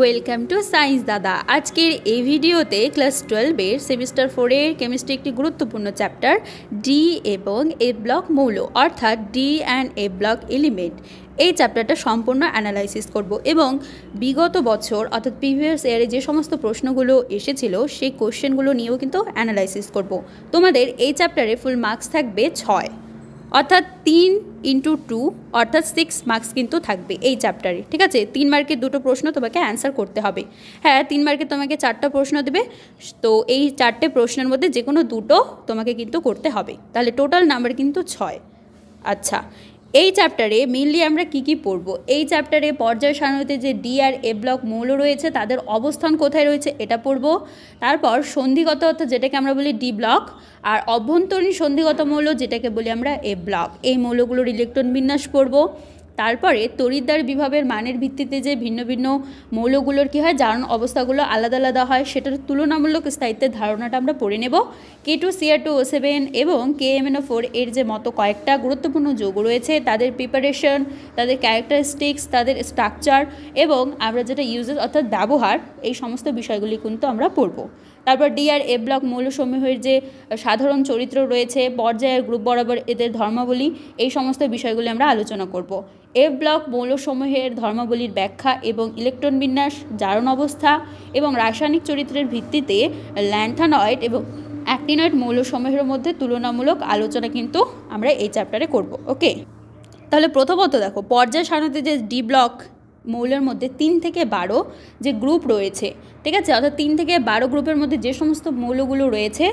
Welcome to science দাদা। আজকের এই ভিডিওতে ক্লাস 12-এর সেমিস্টার 4-এর কেমিস্ট্রি একটি গুরুত্বপূর্ণ চ্যাপ্টার ডি এবং এ ব্লক মৌল অর্থাৎ D and a block element, এই চ্যাপ্টারটা সম্পূর্ণ অ্যানালাইসিস করব এবং বিগত বছর অর্থাৎ প্রিভিয়াস ইয়ারে যে সমস্ত প্রশ্নগুলো এসেছিল সেই কোশ্চেনগুলো নিয়েও কিন্তু অ্যানালাইসিস করব। তোমাদের এই চ্যাপ্টারে ফুল মার্কস থাকবে 6, অর্থাৎ 3x2 অর্থাৎ 6 মার্কস কিন্তু থাকবে এই চ্যাপ্টারে। ঠিক আছে, 3 মার্কের দুটো প্রশ্ন তোমাকে অ্যান্সার করতে হবে। হ্যাঁ, 3 মার্কে তোমাকে 4টা প্রশ্ন দেবে, তো এই 4টে প্রশ্নের মধ্যে যে কোনো দুটো তোমাকে কিন্তু করতে হবে, তাহলে টোটাল নাম্বার কিন্তু 6। আচ্ছা, এই চ্যাপ্টারে মেইনলি আমরা কি পড়ব? এই চ্যাপ্টারে পর্যায় সারণীতে যে ডি আর এ ব্লক মৌল রয়েছে তাদের অবস্থান কোথায় রয়েছে এটা পড়ব। তারপর সন্ধিগত অর্থাৎ যেটাকে আমরা বলি ডি ব্লক, আর অভ্যন্তরীণ সন্ধিগত মৌল যেটাকে বলি আমরা এ ব্লক, এই মৌলগুলোর ইলেকট্রন বিন্যাস পড়ব। তারপরে তড়িৎদ্বার বিভবের মানের ভিত্তিতে যে ভিন্ন ভিন্ন মৌলগুলোর কী হয়, জারণ অবস্থাগুলো আলাদা আলাদা হয়, সেটার তুলনামূলক স্থায়িত্বের ধারণাটা আমরা পড়ে নেব। K2Cr2O7 এবং KMnO4 এর যে মতো কয়েকটা গুরুত্বপূর্ণ যৌগ রয়েছে তাদের প্রিপারেশন, তাদের ক্যারেক্টারিস্টিক্স, তাদের স্ট্রাকচার এবং আমরা যেটা ইউজেস অর্থাৎ ব্যবহার, এই সমস্ত বিষয়গুলি কিন্তু আমরা পড়ব। তারপর ডি আর এ ব্লক মৌলসমূহের যে সাধারণ চরিত্র রয়েছে, পর্যায়ের গ্রুপ বরাবর এদের ধর্মাবলী, এই সমস্ত বিষয়গুলি আমরা আলোচনা করব। এ ব্লক মৌলসমূহের ধর্মাবলীর ব্যাখ্যা এবং ইলেকট্রন বিন্যাস, জারণ অবস্থা এবং রাসায়নিক চরিত্রের ভিত্তিতে ল্যান্থানয়েড এবং অ্যাক্টিনয়েড মৌলসমূহের মধ্যে তুলনামূলক আলোচনা কিন্তু আমরা এই চ্যাপ্টারে করব। ওকে, তাহলে প্রথমত দেখো, পর্যায় সারণীতে যে ডি ব্লক মৌলের মধ্যে 3 থেকে 12 যে গ্রুপ রয়েছে, ঠিক আছে, অর্থাৎ 3 থেকে 12 গ্রুপের মধ্যে যে সমস্ত মৌলগুলো রয়েছে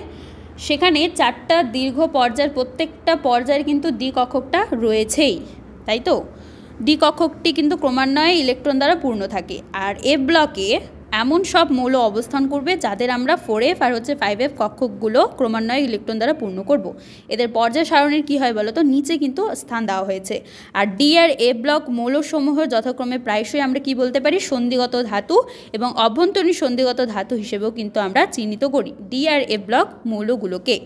সেখানে 4টা দীর্ঘ পর্যায়ের, প্রত্যেকটা পর্যায়ের কিন্তু ডি কক্ষকটা রয়েছেই, তাই তো। ডি কক্ষকটি কিন্তু ক্রমান্বয়ে ইলেকট্রন দ্বারা পূর্ণ থাকে। আর এ ব্লকে এমন সব মৌল অবস্থান করবে যাদের আমরা 4F আর 5F কক্ষকগুলো ক্রমান্বয়ে ইলেকট্রন দ্বারা পূর্ণ করব। এদের পর্যায় সারণীর কী হয় বলো তো, নিচে কিন্তু স্থান দেওয়া হয়েছে। আর ডি আর এ ব্লক মৌলসমূহ যথাক্রমে প্রায়শই আমরা কি বলতে পারি, সন্ধিগত ধাতু এবং অভ্যন্তরীণ সন্ধিগত ধাতু হিসেবেও কিন্তু আমরা চিহ্নিত করি ডি আর এ ব্লক মৌলগুলোকে।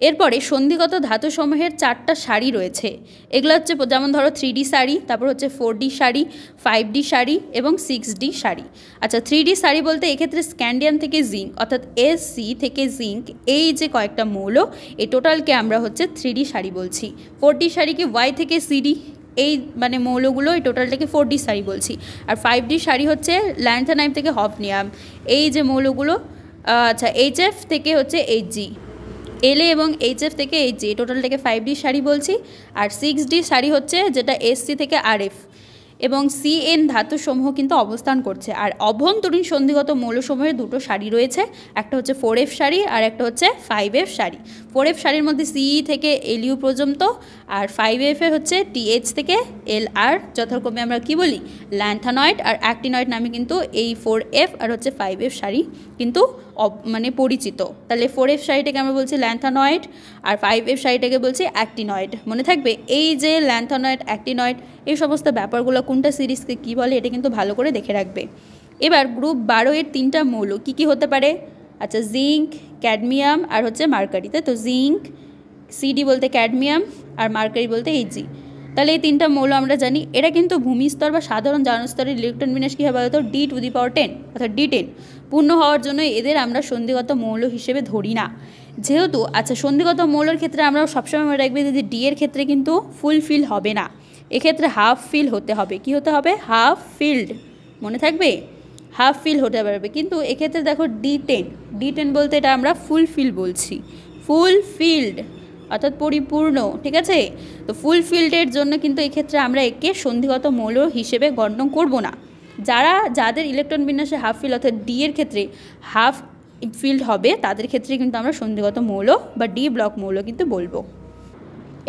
এরপরে সন্ধিগত ধাতুসমূহের 4টা সারি রয়েছে। এগুলো হচ্ছে যেমন ধরো 3D সারি, তারপর হচ্ছে 4D সারি, 5D সারি এবং 6D সারি। আচ্ছা, 3D সারি বলতে এক্ষেত্রে স্ক্যান্ডিয়াম থেকে জিঙ্ক অর্থাৎ Sc থেকে জিঙ্ক, এই যে কয়েকটা মৌল, এই টোটালকে আমরা হচ্ছে 3D সারি বলছি। 4D সারিকে Y থেকে CD, এই মানে মৌলগুলো, এই টোটালটাকে 4D সারি বলছি। আর 5D সারি হচ্ছে ল্যান্থানাইম থেকে হফনিয়াম, এই যে মৌলগুলো। আচ্ছা, HF থেকে হচ্ছে Hg, LA এবং HF থেকে HG, টোটালটাকে 5D সারি বলছি। আর 6D সারি হচ্ছে যেটা SC থেকে RF এবং CN ধাতুসমূহ কিন্তু অবস্থান করছে। আর অভ্যন্তরীণ সন্ধিগত মৌলসমূহের দুটো সারি রয়েছে, একটা হচ্ছে 4F সারি আর একটা হচ্ছে 5F সারি। 4F সারির মধ্যে CE থেকে LU পর্যন্ত, আর 5F এর হচ্ছে TH থেকে LR, যথাক্রমে আমরা কি বলি, ল্যান্থানয়েড আর অ্যাক্টিনয়েড নামে কিন্তু এই 4F আর হচ্ছে 5F সারি কিন্তু মানে পরিচিত। তাহলে 4F সারিটাকে আমরা বলছি ল্যান্থানয়েড আর 5F সারিটাকে বলছি অ্যাক্টিনয়েড। মনে থাকবে এই যে ল্যান্থানয়েড, অ্যাক্টিনয়েড, এই সমস্ত ব্যাপারগুলো কোনটা সিরিজকে কী বলে এটা কিন্তু ভালো করে দেখে রাখবে। এবার গ্রুপ 12 এর 3টা মৌল কী হতে পারে? আচ্ছা, জিঙ্ক, ক্যাডমিয়াম আর হচ্ছে মার্কারি, তাই তো। জিঙ্ক, সিডি বলতে ক্যাডমিয়াম আর মার্কারি বলতে Hg। তাহলে এই 3টা মৌল আমরা জানি, এরা কিন্তু ভূমিস্তর বা সাধারণ জারণ স্তরের ইলেকট্রন বিন্যাস কী হবে বলতো, D⁻10 অর্থাৎ D10 পূর্ণ হওয়ার জন্য এদের আমরা সন্ধিগত মৌল হিসেবে ধরি না। যেহেতু আচ্ছা, সন্ধিগত মৌলের ক্ষেত্রে আমরা সবসময় মনে রাখবে যে ডি এর ক্ষেত্রে কিন্তু ফুল ফিল হবে না, এক্ষেত্রে হাফ ফিল হতে হবে। কি হতে হবে? হাফ ফিল্ড, মনে থাকবে, হাফ ফিল হতে পারবে। কিন্তু এক্ষেত্রে দেখো D10 বলতে এটা আমরা ফুল ফিল বলছি, ফুল ফিল্ড অর্থাৎ পরিপূর্ণ, ঠিক আছে। তো ফুল ফিল্ডের জন্য কিন্তু এক্ষেত্রে আমরা একে সন্ধিগত মৌল হিসেবে গণ্য করব না। যাদের ইলেকট্রন বিন্যাসে হাফ ফিল অর্থাৎ ডি এর ক্ষেত্রে হাফ ফিল্ড হবে তাদের ক্ষেত্রে কিন্তু আমরা সন্ধিগত মৌল বা ডি ব্লক মৌল কিন্তু বলবো।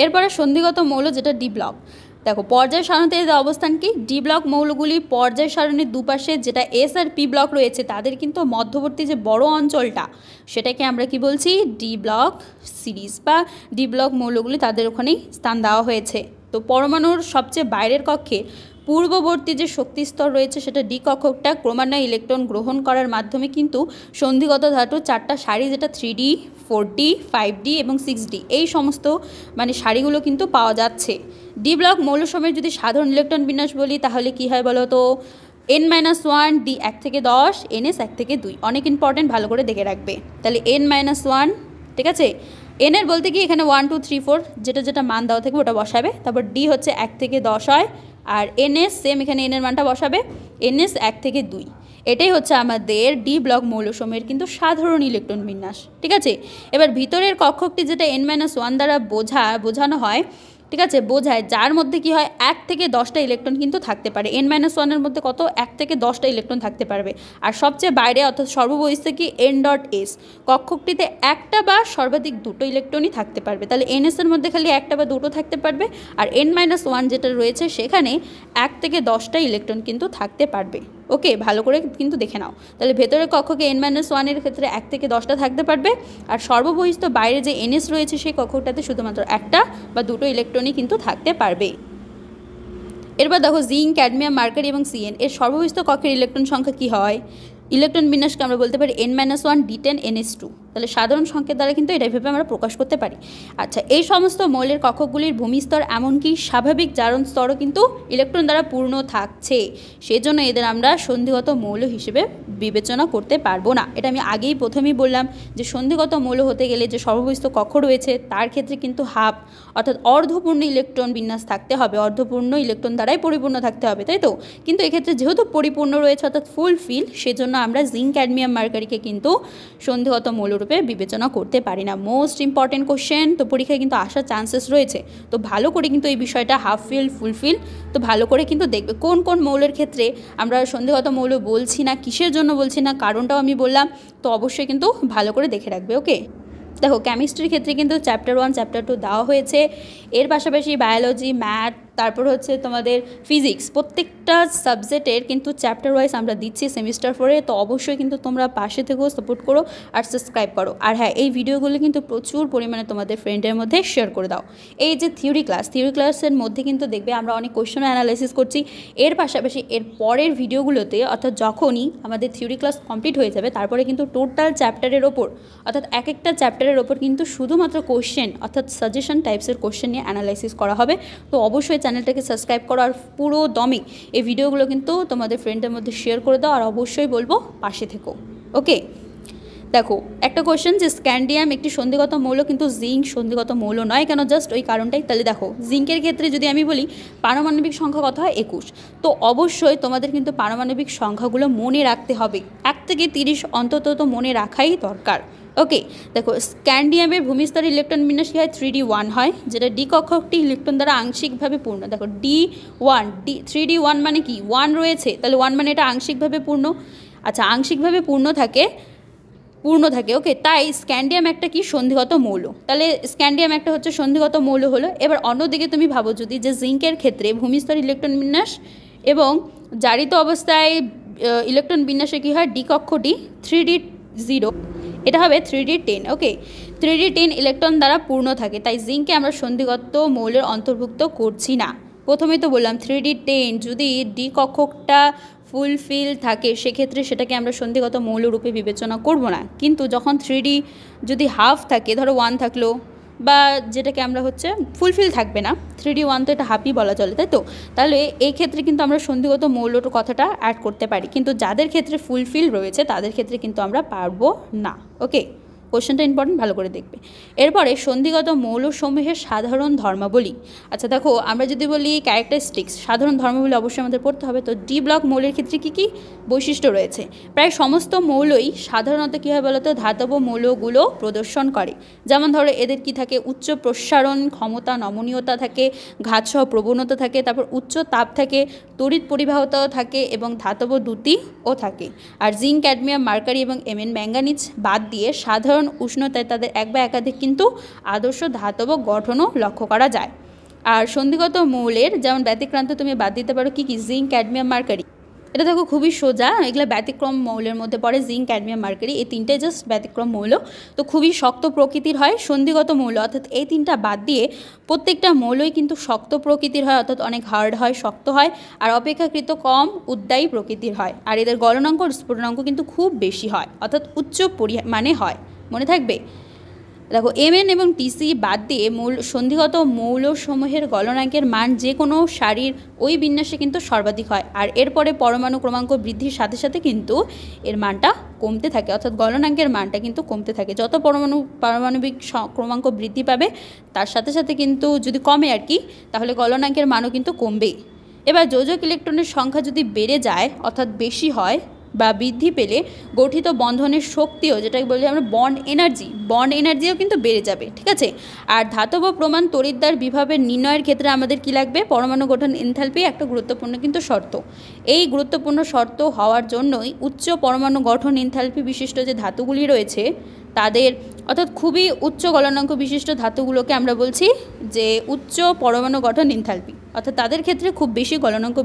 এরপরে সন্ধিগত মৌল যেটা ডি ব্লক, দেখো পর্যায় সারণীতে এদের অবস্থান কি, ডি ব্লক মৌলগুলি পর্যায় সারণীর দুপাশে যেটা এস আর পি ব্লক রয়েছে তাদের কিন্তু মধ্যবর্তী যে বড় অঞ্চলটা সেটাকে আমরা কি বলছি, ডি ব্লক সিরিজ বা ডি ব্লক মৌলগুলি তাদের ওখানেই স্থান দেওয়া হয়েছে। তো পরমাণুর সবচেয়ে বাইরের কক্ষে পূর্ববর্তী যে শক্তি স্তর রয়েছে সেটা ডি কক্ষকটা ক্রমান্বয়ে ইলেকট্রন গ্রহণ করার মাধ্যমে কিন্তু সন্ধিগত ধাতুর 4টা সারি যেটা 3D, 4D, 5D এবং 6D, এই সমস্ত মানে সারিগুলো কিন্তু পাওয়া যাচ্ছে। ডি ব্লক মৌলসমূহের যদি সাধারণ ইলেকট্রন বিন্যাস বলি তাহলে কি হয় বলো তো, n-1, d 1 থেকে 10, ns 1 থেকে 2। অনেক ইম্পর্টেন্ট, ভালো করে দেখে রাখবে। তাহলে n-1, ঠিক আছে, n এর বলতে কি এখানে 1 2 3 4 যেটা যেটা মান দেওয়া থাকবে ওটা বসাবে। তারপর d হচ্ছে 1 থেকে 10 হয়, আর ns সেম এখানে n এর মানটা বসাবে, ns 1 থেকে 2। এটাই হচ্ছে আমাদের ডি ব্লক মৌলসমূহের কিন্তু সাধারণ ইলেকট্রন বিন্যাস, ঠিক আছে। এবার ভিতরের কক্ষকটি যেটা n-1 দ্বারা বোঝানো হয়, ঠিক আছে, বোঝায় যার মধ্যে কি হয় 1 থেকে 10টা ইলেকট্রন কিন্তু থাকতে পারে। n-1 এর মধ্যে কত 1 থেকে 10টা ইলেকট্রন থাকতে পারবে। আর সবচেয়ে বাইরে অর্থাৎ সর্ববহিস্থ কি n.s কক্ষকটিতে একটা বা সর্বাধিক দুটো ইলেকট্রনই থাকতে পারবে। তাহলে ns এর মধ্যে খালি একটা বা দুটো থাকতে পারবে, আর n-1 যেটা রয়েছে সেখানে 1 থেকে 10টা ইলেকট্রন কিন্তু থাকতে পারবে। ওকে, ভালো করে কিন্তু দেখে নাও। তাহলে ভেতরের কক্ষকে n-1 এর ক্ষেত্রে 1 থেকে 10টা থাকতে পারবে, আর সর্ববহিস্থ বাইরে যে ns রয়েছে সেই কক্ষকটাতে শুধুমাত্র একটা বা দুটো ইলেকট্রনই কিন্তু থাকতে পারবে। এরপর দেখো জিঙ্ক, ক্যাডমিয়াম, মার্কারি এবং সিএন এর সর্ববহিস্থ কক্ষের ইলেকট্রন সংখ্যা কি হয়? ইলেকট্রন বিন্যাসকে আমরা বলতে পারি n-1 d10 ns2। তাহলে সাধারণ সংখ্যার দ্বারা কিন্তু এটা ভেবে আমরা প্রকাশ করতে পারি। আচ্ছা, এই সমস্ত মৌলের কক্ষকগুলির ভূমিস্তর এমনকি স্বাভাবিক জারণ স্তরও কিন্তু ইলেকট্রন দ্বারা পূর্ণ থাকছে, সেজন্য এদের আমরা সন্ধিগত মৌল হিসেবে বিবেচনা করতে পারবো না। এটা আমি আগেই প্রথমেই বললাম যে সন্ধিগত মৌল হতে গেলে যে সর্ববহিস্থ কক্ষ রয়েছে তার ক্ষেত্রে কিন্তু হাফ অর্থাৎ অর্ধপূর্ণ ইলেকট্রন বিন্যাস থাকতে হবে, অর্ধপূর্ণ ইলেকট্রন দ্বারাই পরিপূর্ণ থাকতে হবে, তাই তো। কিন্তু এক্ষেত্রে যেহেতু পরিপূর্ণ রয়েছে অর্থাৎ ফুলফিল, সেজন্য আমরা জিঙ্ক, ক্যাডমিয়াম, মার্কারিকে কিন্তু সন্ধিগত মৌলরূপে বিবেচনা করতে পারি না। মোস্ট ইম্পর্টেন্ট কোশ্চেন, তো পরীক্ষায় কিন্তু আসার চান্সেস রয়েছে। তো ভালো করে কিন্তু এই বিষয়টা হাফ ফিল ফুলফিল তো ভালো করে কিন্তু দেখবে কোন কোন মৌলের ক্ষেত্রে আমরা সন্ধিগত মৌল বলছি না, কিসের জন্য বলছি না, কারণটাও আমি বললাম। তো অবশ্যই কিন্তু ভালো করে দেখে রাখবে। ওকে, দেখো কেমিস্ট্রির ক্ষেত্রে কিন্তু চ্যাপ্টার 1 চ্যাপ্টার 2 দেওয়া হয়েছে, এর পাশাপাশি বায়োলজি, ম্যাথ, তারপর হচ্ছে তোমাদের ফিজিক্স, প্রত্যেকটা সাবজেক্টের কিন্তু চ্যাপ্টার ওয়াইজ আমরা দিচ্ছি সেমিস্টার 4-এ। তো অবশ্যই কিন্তু তোমরা পাশে থেকেও সাপোর্ট করো আর সাবস্ক্রাইব করো। আর হ্যাঁ, এই ভিডিওগুলো কিন্তু প্রচুর পরিমাণে তোমাদের ফ্রেন্ডের মধ্যে শেয়ার করে দাও। এই যে থিওরি ক্লাসের মধ্যে কিন্তু দেখবে আমরা অনেক কোয়েশ্চেন অ্যানালাইসিস করছি। এর পাশাপাশি এর পরের ভিডিওগুলোতে অর্থাৎ যখনই আমাদের থিওরি ক্লাস কমপ্লিট হয়ে যাবে তারপরে কিন্তু টোটাল চ্যাপ্টারের ওপর অর্থাৎ এক একটা চ্যাপ্টারের ওপর কিন্তু শুধুমাত্র কোয়েশ্চেন অর্থাৎ সাজেশন টাইপসের কোয়েশ্চেন নিয়ে অ্যানালাইসিস করা হবে। তো অবশ্যই চ্যানেলটাকে সাবস্ক্রাইব করো আর পুরো দমে এই ভিডিওগুলো কিন্তু তোমাদের ফ্রেন্ডের মধ্যে শেয়ার করে দাও, আর অবশ্যই বলবো পাশে থেকো। ওকে, দেখো একটা কোয়েশ্চেন যে স্ক্যান্ডিয়াম একটি সন্ধিগত মৌল কিন্তু জিঙ্ক সন্ধিগত মৌল নয় কেন, জাস্ট ওই কারণটাই। তাহলে দেখো জিঙ্কের ক্ষেত্রে যদি আমি বলি পারমাণবিক সংখ্যা কত হয় 21। তো অবশ্যই তোমাদের কিন্তু পারমাণবিক সংখ্যাগুলো মনে রাখতে হবে, 1 থেকে 30 অন্তত তো মনে রাখাই দরকার। ওকে, দেখো স্ক্যান্ডিয়ামের ভূমিস্তর ইলেকট্রন বিন্যাস কী হয় 3d1 হয়, যেটা ডি কক্ষকটি ইলেকট্রন দ্বারা আংশিকভাবে পূর্ণ। দেখো d1 3d1 মানে কি 1 রয়েছে, তাহলে 1 মানে এটা আংশিকভাবে পূর্ণ। আচ্ছা, আংশিকভাবে পূর্ণ থাকে। ওকে, তাই স্ক্যান্ডিয়াম একটা কি সন্ধিগত মৌল, তাহলে স্ক্যান্ডিয়াম একটা হচ্ছে সন্ধিগত মৌল হলো। এবার অন্যদিকে তুমি ভাবো যদি যে জিঙ্কের ক্ষেত্রে ভূমিস্তর ইলেকট্রন বিন্যাস এবং জারিত অবস্থায় ইলেকট্রন বিন্যাসে কী হয় ডি কক্ষটি 3d0, এটা হবে 3d10। ওকে, 3d10 ইলেকট্রন দ্বারা পূর্ণ থাকে, তাই জিঙ্কে আমরা সন্ধিগত মৌলের অন্তর্ভুক্ত করছি না। প্রথমেই তো বললাম 3d10 যদি ডি কক্ষকটা ফুলফিল থাকে সেক্ষেত্রে সেটাকে আমরা সন্ধিগত মৌল রূপে বিবেচনা করব না। কিন্তু যখন 3d যদি হাফ থাকে, ধরো 1 থাকলো, বা যেটাকে আমরা হচ্ছে ফুলফিল থাকবে না 3d1 তো এটা হাফই বলা চলে, তাই তো। তাহলে এই ক্ষেত্রে কিন্তু আমরা সন্ধিগত মৌলর কথাটা অ্যাড করতে পারি, কিন্তু যাদের ক্ষেত্রে ফুলফিল রয়েছে তাদের ক্ষেত্রে কিন্তু আমরা পারবো না। ওকে, কোশ্চেনটা ইম্পর্টেন্ট, ভালো করে দেখবে। এরপরে সন্ধিগত মৌলসমূহের সাধারণ ধর্মাবলী। আচ্ছা দেখো, আমরা যদি বলি ক্যারেক্টারিস্টিক্স, সাধারণ ধর্মাবলী অবশ্যই আমাদের পড়তে হবে। তো ডি ব্লক মৌলের ক্ষেত্রে কী কী বৈশিষ্ট্য রয়েছে? প্রায় সমস্ত মৌলই সাধারণত কী হয় বলতো ধাতব মৌলগুলো প্রদর্শন করে। যেমন ধরো এদের কি থাকে উচ্চ প্রসারণ ক্ষমতা, নমনীয়তা থাকে, ঘাতসহ প্রবণতা থাকে, তারপর উচ্চ তাপ থাকে, তড়িৎ পরিবাহতাও থাকে এবং ধাতব দ্যুতিও থাকে। আর জিঙ্ক, ক্যাডমিয়াম, মার্কারি এবং Mn ম্যাঙ্গানিজ বাদ দিয়ে সাধারণ উষ্ণতায় তাদের এক বা একাধিক কিন্তু আদর্শ ধাতব গঠনও লক্ষ্য করা যায়। আর সন্ধিগত মৌলের যেমন ব্যতিক্রান্ত তুমি বাদ দিতে পারো কি কি জিঙ্ক, ক্যাডমিয়াম, মার্কারি। এটা দেখো খুবই সোজা, এগুলো ব্যতিক্রম মৌলের মধ্যে পড়ে। জিঙ্ক, ক্যাডমিয়াম, মার্কারি এই তিনটাই জাস্ট ব্যতিক্রম মৌল। তো খুবই শক্ত প্রকৃতির হয় সন্ধিগত মৌল, অর্থাৎ এই তিনটা বাদ দিয়ে প্রত্যেকটা মৌলই কিন্তু শক্ত প্রকৃতির হয়, অর্থাৎ অনেক হার্ড হয়, শক্ত হয়, আর অপেক্ষাকৃত কম উদ্দায়ী প্রকৃতির হয়। আর এদের গলনাঙ্ক স্ফুটনাঙ্ক কিন্তু খুব বেশি হয়, অর্থাৎ উচ্চ পরিমাণে হয়, মনে থাকবে। দেখো Mn এবং Tc বাদ দিয়ে সন্ধিগত মৌলসমূহের গলনাঙ্কের মান যে কোনো সারির ওই বিন্যাসে কিন্তু সর্বাধিক হয়, আর এরপরে পরমাণু ক্রমাঙ্ক বৃদ্ধির সাথে সাথে কিন্তু এর মানটা কমতে থাকে, অর্থাৎ গলনাঙ্কের মানটা কিন্তু কমতে থাকে। যত পারমাণবিক ক্রমাঙ্ক বৃদ্ধি পাবে তার সাথে সাথে কিন্তু যদি কমে আর কি, তাহলে গলনাঙ্কের মানও কিন্তু কমবেই। এবার যোজক ইলেকট্রনের সংখ্যা যদি বেড়ে যায় অর্থাৎ বেশি হয় বা বৃদ্ধি পেলে গঠিত বন্ধনের শক্তিও, যেটাকে বলি আমরা বন্ড এনার্জিও কিন্তু বেড়ে যাবে, ঠিক আছে। আর ধাতব প্রমাণ তড়িৎদ্বার বিভবের নির্ণয়ের ক্ষেত্রে আমাদের কি লাগবে, পরমাণু গঠন এনথালপি একটা গুরুত্বপূর্ণ কিন্তু শর্ত। এই গুরুত্বপূর্ণ শর্ত হওয়ার জন্যই উচ্চ পরমাণু গঠন এনথালপি বিশিষ্ট যে ধাতুগুলি রয়েছে তাদের, অর্থাৎ খুবই উচ্চ গলনাঙ্ক বিশিষ্ট ধাতুগুলোকে আমরা বলছি যে উচ্চ পরমাণু গঠন এনথালপি, অর্থাৎ তাদের ক্ষেত্রে খুব বেশি গলনাঙ্ক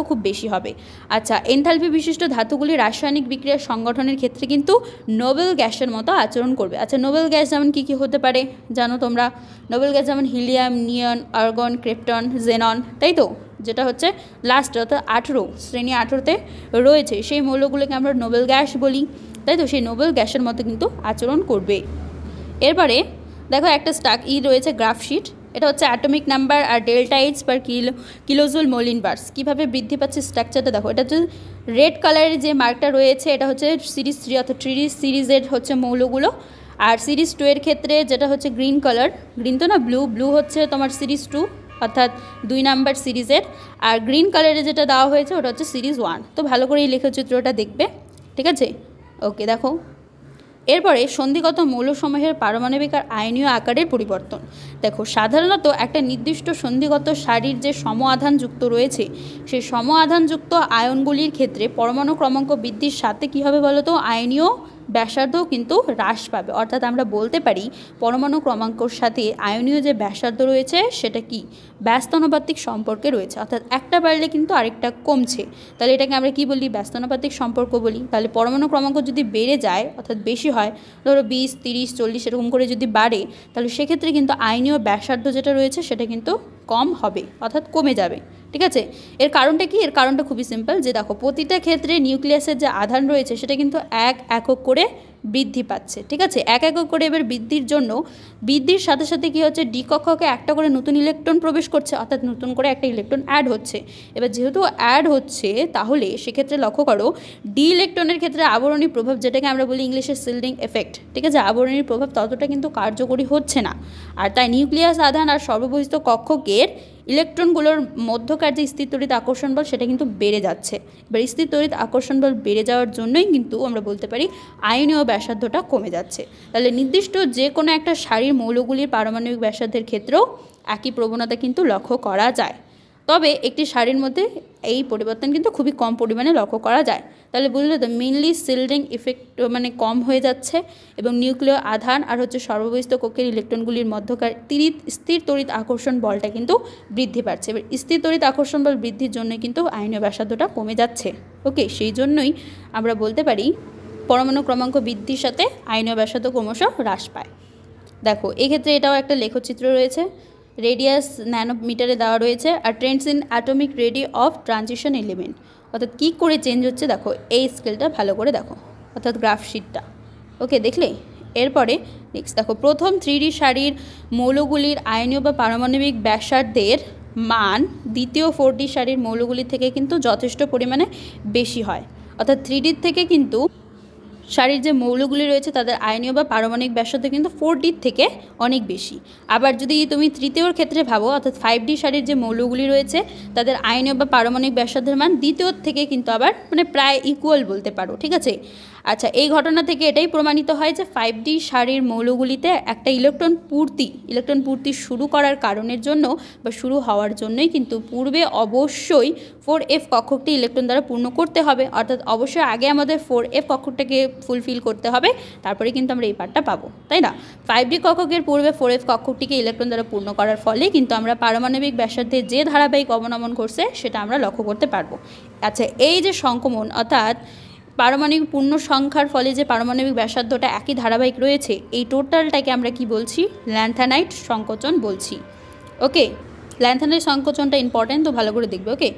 খুব বেশি হবে। আচ্ছা, এনথালপি বিশিষ্ট ধাতুগুলি রাসায়নিক বিক্রিয়ার সংগঠনের ক্ষেত্রে কিন্তু নোবেল গ্যাসের মতো আচরণ করবে। আচ্ছা, নোবেল গ্যাস যেমন কী কী হতে পারে জানো তোমরা? নোবেল গ্যাস যেমন হিলিয়াম, নিয়ন, আর্গন, ক্রিপ্টন, জেনন, তাই তো, যেটা হচ্ছে লাস্ট অর্থাৎ 18 শ্রেণী 18তে রয়েছে, সেই মৌলগুলোকে আমরা নোবেল গ্যাস বলি, তাই তো। সেই নোবেল গ্যাসের মতো কিন্তু আচরণ করবে। এরপরে দেখো একটা রয়েছে গ্রাফশিট, এটা হচ্ছে অ্যাটমিক নাম্বার আর ডেল্টা এইচ পার কিলোজুল মোল ইনভার্স কীভাবে বৃদ্ধি পাচ্ছে স্ট্রাকচারটা দেখো। এটা হচ্ছে রেড কালারের যে মার্কটা রয়েছে এটা হচ্ছে সিরিজ 3 অর্থাৎ 3D সিরিজের হচ্ছে মৌলগুলো, আর সিরিজ 2 এর ক্ষেত্রে যেটা হচ্ছে গ্রিন কালার, গ্রিন তো না ব্লু হচ্ছে তোমার সিরিজ 2 অর্থাৎ 2 নাম্বার সিরিজের, আর গ্রিন কালারে যেটা দেওয়া হয়েছে ওটা হচ্ছে সিরিজ 1। তো ভালো করে এই লেখচিত্রটা দেখবে, ঠিক আছে। ওকে, দেখো এরপরে সন্ধিগত মৌলসমূহের পারমাণবিক আর আয়নীয় আকারের পরিবর্তন। দেখো সাধারণত একটা নির্দিষ্ট সন্ধিগত সারির যে সম আধানযুক্ত রয়েছে সেই সম আধানযুক্ত আয়নগুলির ক্ষেত্রে পরমাণু ক্রমাঙ্ক বৃদ্ধির সাথে কী হবে বলো তো, আয়নীয় ব্যাসার্ধও কিন্তু হ্রাস পাবে। অর্থাৎ আমরা বলতে পারি পরমাণু ক্রমাঙ্কর সাথে আয়নীয় যে ব্যাসার্ধ রয়েছে সেটা কি ব্যস্তানুপাতিক সম্পর্কে রয়েছে, অর্থাৎ একটা বাড়লে কিন্তু আরেকটা কমছে, তাহলে এটাকে আমরা কি বলি, ব্যস্তানুপাতিক সম্পর্ক বলি। তাহলে পরমাণু ক্রমাঙ্ক যদি বেড়ে যায় অর্থাৎ বেশি হয়, ধরো 20, 30, 40 এরকম করে যদি বাড়ে, তাহলে সেক্ষেত্রে কিন্তু আয়নীয় ব্যাসার্ধ যেটা রয়েছে সেটা কিন্তু কম হবে অর্থাৎ কমে যাবে, ঠিক আছে। এর কারণটা কি? এর কারণটা খুবই সিম্পল, যে দেখো প্রতিটা ক্ষেত্রে নিউক্লিয়াসের যে আধান রয়েছে সেটা কিন্তু 1 একক করে বৃদ্ধি পাচ্ছে, ঠিক আছে, 1 একক করে। এবার বৃদ্ধির সাথে সাথে কি হচ্ছে, ডি কক্ষকে একটা করে নতুন ইলেকট্রন প্রবেশ করছে, অর্থাৎ নতুন করে একটা ইলেকট্রন অ্যাড হচ্ছে। এবার যেহেতু অ্যাড হচ্ছে তাহলে সেক্ষেত্রে লক্ষ্য করো ডি ইলেকট্রনের ক্ষেত্রে আবরণী প্রভাব, যেটাকে আমরা বলি ইংলিশে শিল্ডিং এফেক্ট, ঠিক আছে, আবরণীর প্রভাব ততটা কিন্তু কার্যকরী হচ্ছে না, আর তাই নিউক্লিয়াস আধান আর সর্ববহিস্থ কক্ষকের ইলেকট্রনগুলোর মধ্যকার যে স্থির তড়িৎ আকর্ষণ বল সেটা কিন্তু বেড়ে যাচ্ছে। এবার স্থির তড়িৎ আকর্ষণ বল বেড়ে যাওয়ার জন্যই কিন্তু আমরা বলতে পারি আয়নীয় ব্যাসার্ধটা কমে যাচ্ছে। তাহলে নির্দিষ্ট যে কোনো একটা সারির মৌলগুলির পারমাণবিক ব্যাসার্ধের ক্ষেত্রেও একই প্রবণতা কিন্তু লক্ষ্য করা যায়, তবে একটি সারির মধ্যে এই পরিবর্তন কিন্তু খুবই কম পরিমাণে লক্ষ্য করা যায়। তাহলে বুঝলে তো, মেনলি শিল্ডিং ইফেক্ট মানে কম হয়ে যাচ্ছে এবং নিউক্লিয় আধান আর হচ্ছে সর্ববহিস্থ কক্ষের ইলেকট্রনগুলির মধ্যকার স্থির তড়িৎ আকর্ষণ বলটা কিন্তু বৃদ্ধি পাচ্ছে। এবার স্থির তড়িৎ আকর্ষণ বল বৃদ্ধির জন্য কিন্তু আয়নীয় ব্যাসার্ধটা কমে যাচ্ছে। ওকে, সেই জন্যই আমরা বলতে পারি পরমাণু ক্রমাঙ্ক বৃদ্ধির সাথে আয়নীয় ব্যাসার্ধ ক্রমশ হ্রাস পায়। দেখো এক্ষেত্রে এটাও একটা লেখচিত্র রয়েছে, রেডিয়াস ন্যানোমিটারে দেওয়া রয়েছে, আর trends in atomic radii of transition element, অর্থাৎ কী করে চেঞ্জ হচ্ছে দেখো, এই স্কেলটা ভালো করে দেখো, অর্থাৎ গ্রাফশিটটা। ওকে, দেখলে? এরপরে নেক্সট দেখো, প্রথম 3D সারির মৌলগুলির আয়নীয় বা পারমাণবিক ব্যাসার্ধের মান দ্বিতীয় 4D সারির মৌলগুলি থেকে কিন্তু যথেষ্ট পরিমাণে বেশি হয়, অর্থাৎ 3D থেকে কিন্তু সারির যে মৌলগুলি রয়েছে তাদের আয়নীয় বা পারমাণবিক ব্যাসার্ধ কিন্তু 4D থেকে অনেক বেশি। আবার যদি তুমি তৃতীয়র ক্ষেত্রে ভাবো, অর্থাৎ 5D সারির যে মৌলগুলি রয়েছে তাদের আয়নীয় বা পারমাণবিক ব্যাসার্ধের মান দ্বিতীয় থেকে কিন্তু আবার মানে প্রায় ইকুয়াল বলতে পারো, ঠিক আছে। আচ্ছা, এই ঘটনা থেকে এটাই প্রমাণিত হয় যে 5D সারির মৌলগুলিতে একটা ইলেকট্রন পূর্তি শুরু করার কারণের জন্য বা শুরু হওয়ার জন্যই কিন্তু পূর্বে অবশ্যই 4F কক্ষকটি ইলেকট্রন দ্বারা পূর্ণ করতে হবে, অর্থাৎ অবশ্যই আগে আমাদের 4F কক্ষকটাকে ফুলফিল করতে হবে, তারপরে কিন্তু আমরা এই পার্টটা পাবো, তাই না। 5D কক্ষকের পূর্বে 4F কক্ষকটিকে ইলেকট্রন দ্বারা পূর্ণ করার ফলে কিন্তু আমরা পারমাণবিক ব্যাসার্ধে যে ধারাবাহিক অবনমন ঘটছে সেটা আমরা লক্ষ্য করতে পারবো। আচ্ছা, এই যে সংক্রমণ অর্থাৎ পারমাণবিক পূর্ণ সংখ্যার ফলে যে পারমাণবিক ব্যাসার্ধটা একই ধারাবাহিক রয়েছে, এই টোটালটাকে আমরা কি বলছি, ল্যান্থানাইট সংকোচন বলছি। ওকে, ল্যান্থানাইট সংকোচনটা ইম্পর্টেন্ট, তো ভালো করে দেখবে। ওকে,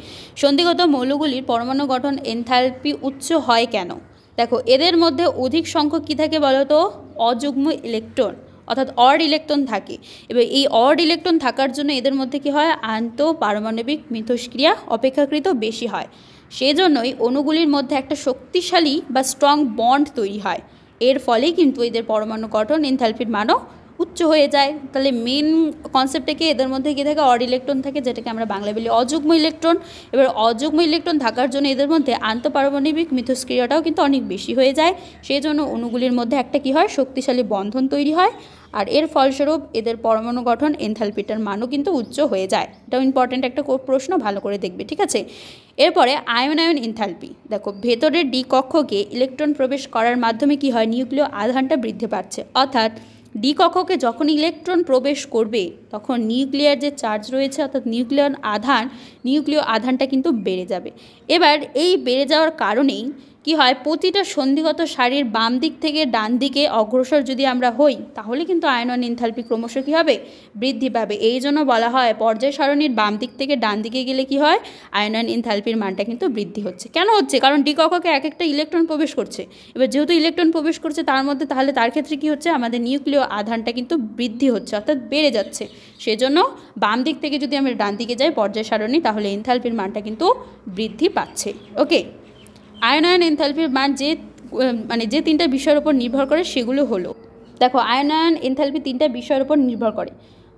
সন্ধিগত মৌলগুলির পরমাণু গঠন এনথালপি উচ্চ হয় কেন? দেখো এদের মধ্যে অধিক সংখ্যক কী থাকে বলো তো, অযুগ্ম ইলেকট্রন অর্থাৎ অড ইলেকট্রন থাকে। এবার এই অড ইলেকট্রন থাকার জন্য এদের মধ্যে কী হয়, আন্তঃপারমাণবিক মিথস্ক্রিয়া অপেক্ষাকৃত বেশি হয়। সেজন্যই অণুগুলির মধ্যে একটা শক্তিশালী বা স্ট্রং বন্ড তৈরি হয়। এর ফলেই কিন্তু এদের পরমাণু গঠন এনথালপির মানও উচ্চ হয়ে যায়। তাহলে মেন কনসেপ্টে কি, এদের মধ্যে কী থাকে, অড ইলেকট্রন থাকে, যেটাকে আমরা বাংলা বলি অযুগ্ম ইলেকট্রন। এবার অযুগ্ম ইলেকট্রন থাকার জন্য এদের মধ্যে আন্তঃপারমাণবিক মিথস্ক্রিয়াটাও কিন্তু অনেক বেশি হয়ে যায়। সেই জন্য অণুগুলির মধ্যে একটা কী হয়, শক্তিশালী বন্ধন তৈরি হয়, আর এর ফলস্বরূপ এদের পরমাণু গঠন এনথালপিটার মানও কিন্তু উচ্চ হয়ে যায়। এটাও ইম্পর্ট্যান্ট একটা প্রশ্ন, ভালো করে দেখবে, ঠিক আছে। এরপরে আয়ন এনথালপি। দেখো, ভেতরের ডি কক্ষকে ইলেকট্রন প্রবেশ করার মাধ্যমে কি হয়, নিউক্লিয় আধানটা বৃদ্ধি পাচ্ছে। অর্থাৎ ডি কক্ষকে যখন ইলেকট্রন প্রবেশ করবে তখন নিউক্লিয়ার যে চার্জ রয়েছে অর্থাৎ নিউক্লিয় আধানটা কিন্তু বেড়ে যাবে। এবার এই বেড়ে যাওয়ার কারণেই কি হয়, প্রতিটা সন্ধিগত সারির বাম দিক থেকে ডান দিকে অগ্রসর যদি আমরা হই তাহলে কিন্তু আয়নন এনথালপি ক্রমশ কী হবে, বৃদ্ধি পাবে। এই জন্য বলা হয় পর্যায় সারণীর বাম দিক থেকে ডান দিকে গেলে কি হয়, আয়নন এনথালপির মানটা কিন্তু বৃদ্ধি হচ্ছে। কেন হচ্ছে, কারণ ডি কক্ষকে এক একটা ইলেকট্রন প্রবেশ করছে। এবার যেহেতু ইলেকট্রন প্রবেশ করছে তার মধ্যে, তাহলে তার ক্ষেত্রে কী হচ্ছে, আমাদের নিউক্লিয় আধানটা কিন্তু বৃদ্ধি হচ্ছে অর্থাৎ বেড়ে যাচ্ছে। সেজন্য বাম দিক থেকে যদি আমরা ডান দিকে যাই পর্যায় সারণী, তাহলে এনথালপির মানটা কিন্তু বৃদ্ধি পাচ্ছে। ওকে, আয়নায়ন এনথালপির মান যে তিনটা বিষয়ের উপর নির্ভর করে সেগুলো হলো, দেখো আয়নায়ন এনথালপি তিনটা বিষয়ের উপর নির্ভর করে।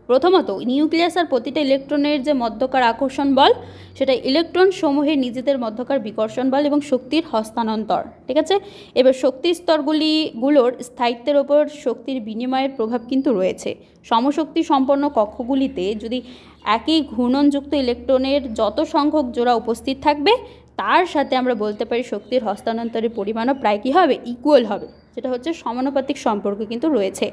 প্রথমত, নিউক্লিয়াস আর প্রতিটা ইলেকট্রনের যে মধ্যকার আকর্ষণ বল, সেটা ইলেকট্রন সমূহের নিজেদের মধ্যকার বিকর্ষণ বল এবং শক্তির হস্তান্তর, ঠিক আছে। এবার শক্তির স্তরগুলোর স্থায়িত্বের ওপর শক্তির বিনিময়ের প্রভাব কিন্তু রয়েছে। সমশক্তি সম্পন্ন কক্ষগুলিতে যদি একই ঘূর্ণনযুক্ত ইলেকট্রনের যত সংখ্যক জোড়া উপস্থিত থাকবে তার সাথে আমরা বলতে পারি শক্তির হস্তান্তরের পরিমাণও প্রায় কী হবে, ইকুয়াল হবে, যেটা হচ্ছে সমানুপাতিক সম্পর্ক কিন্তু রয়েছে।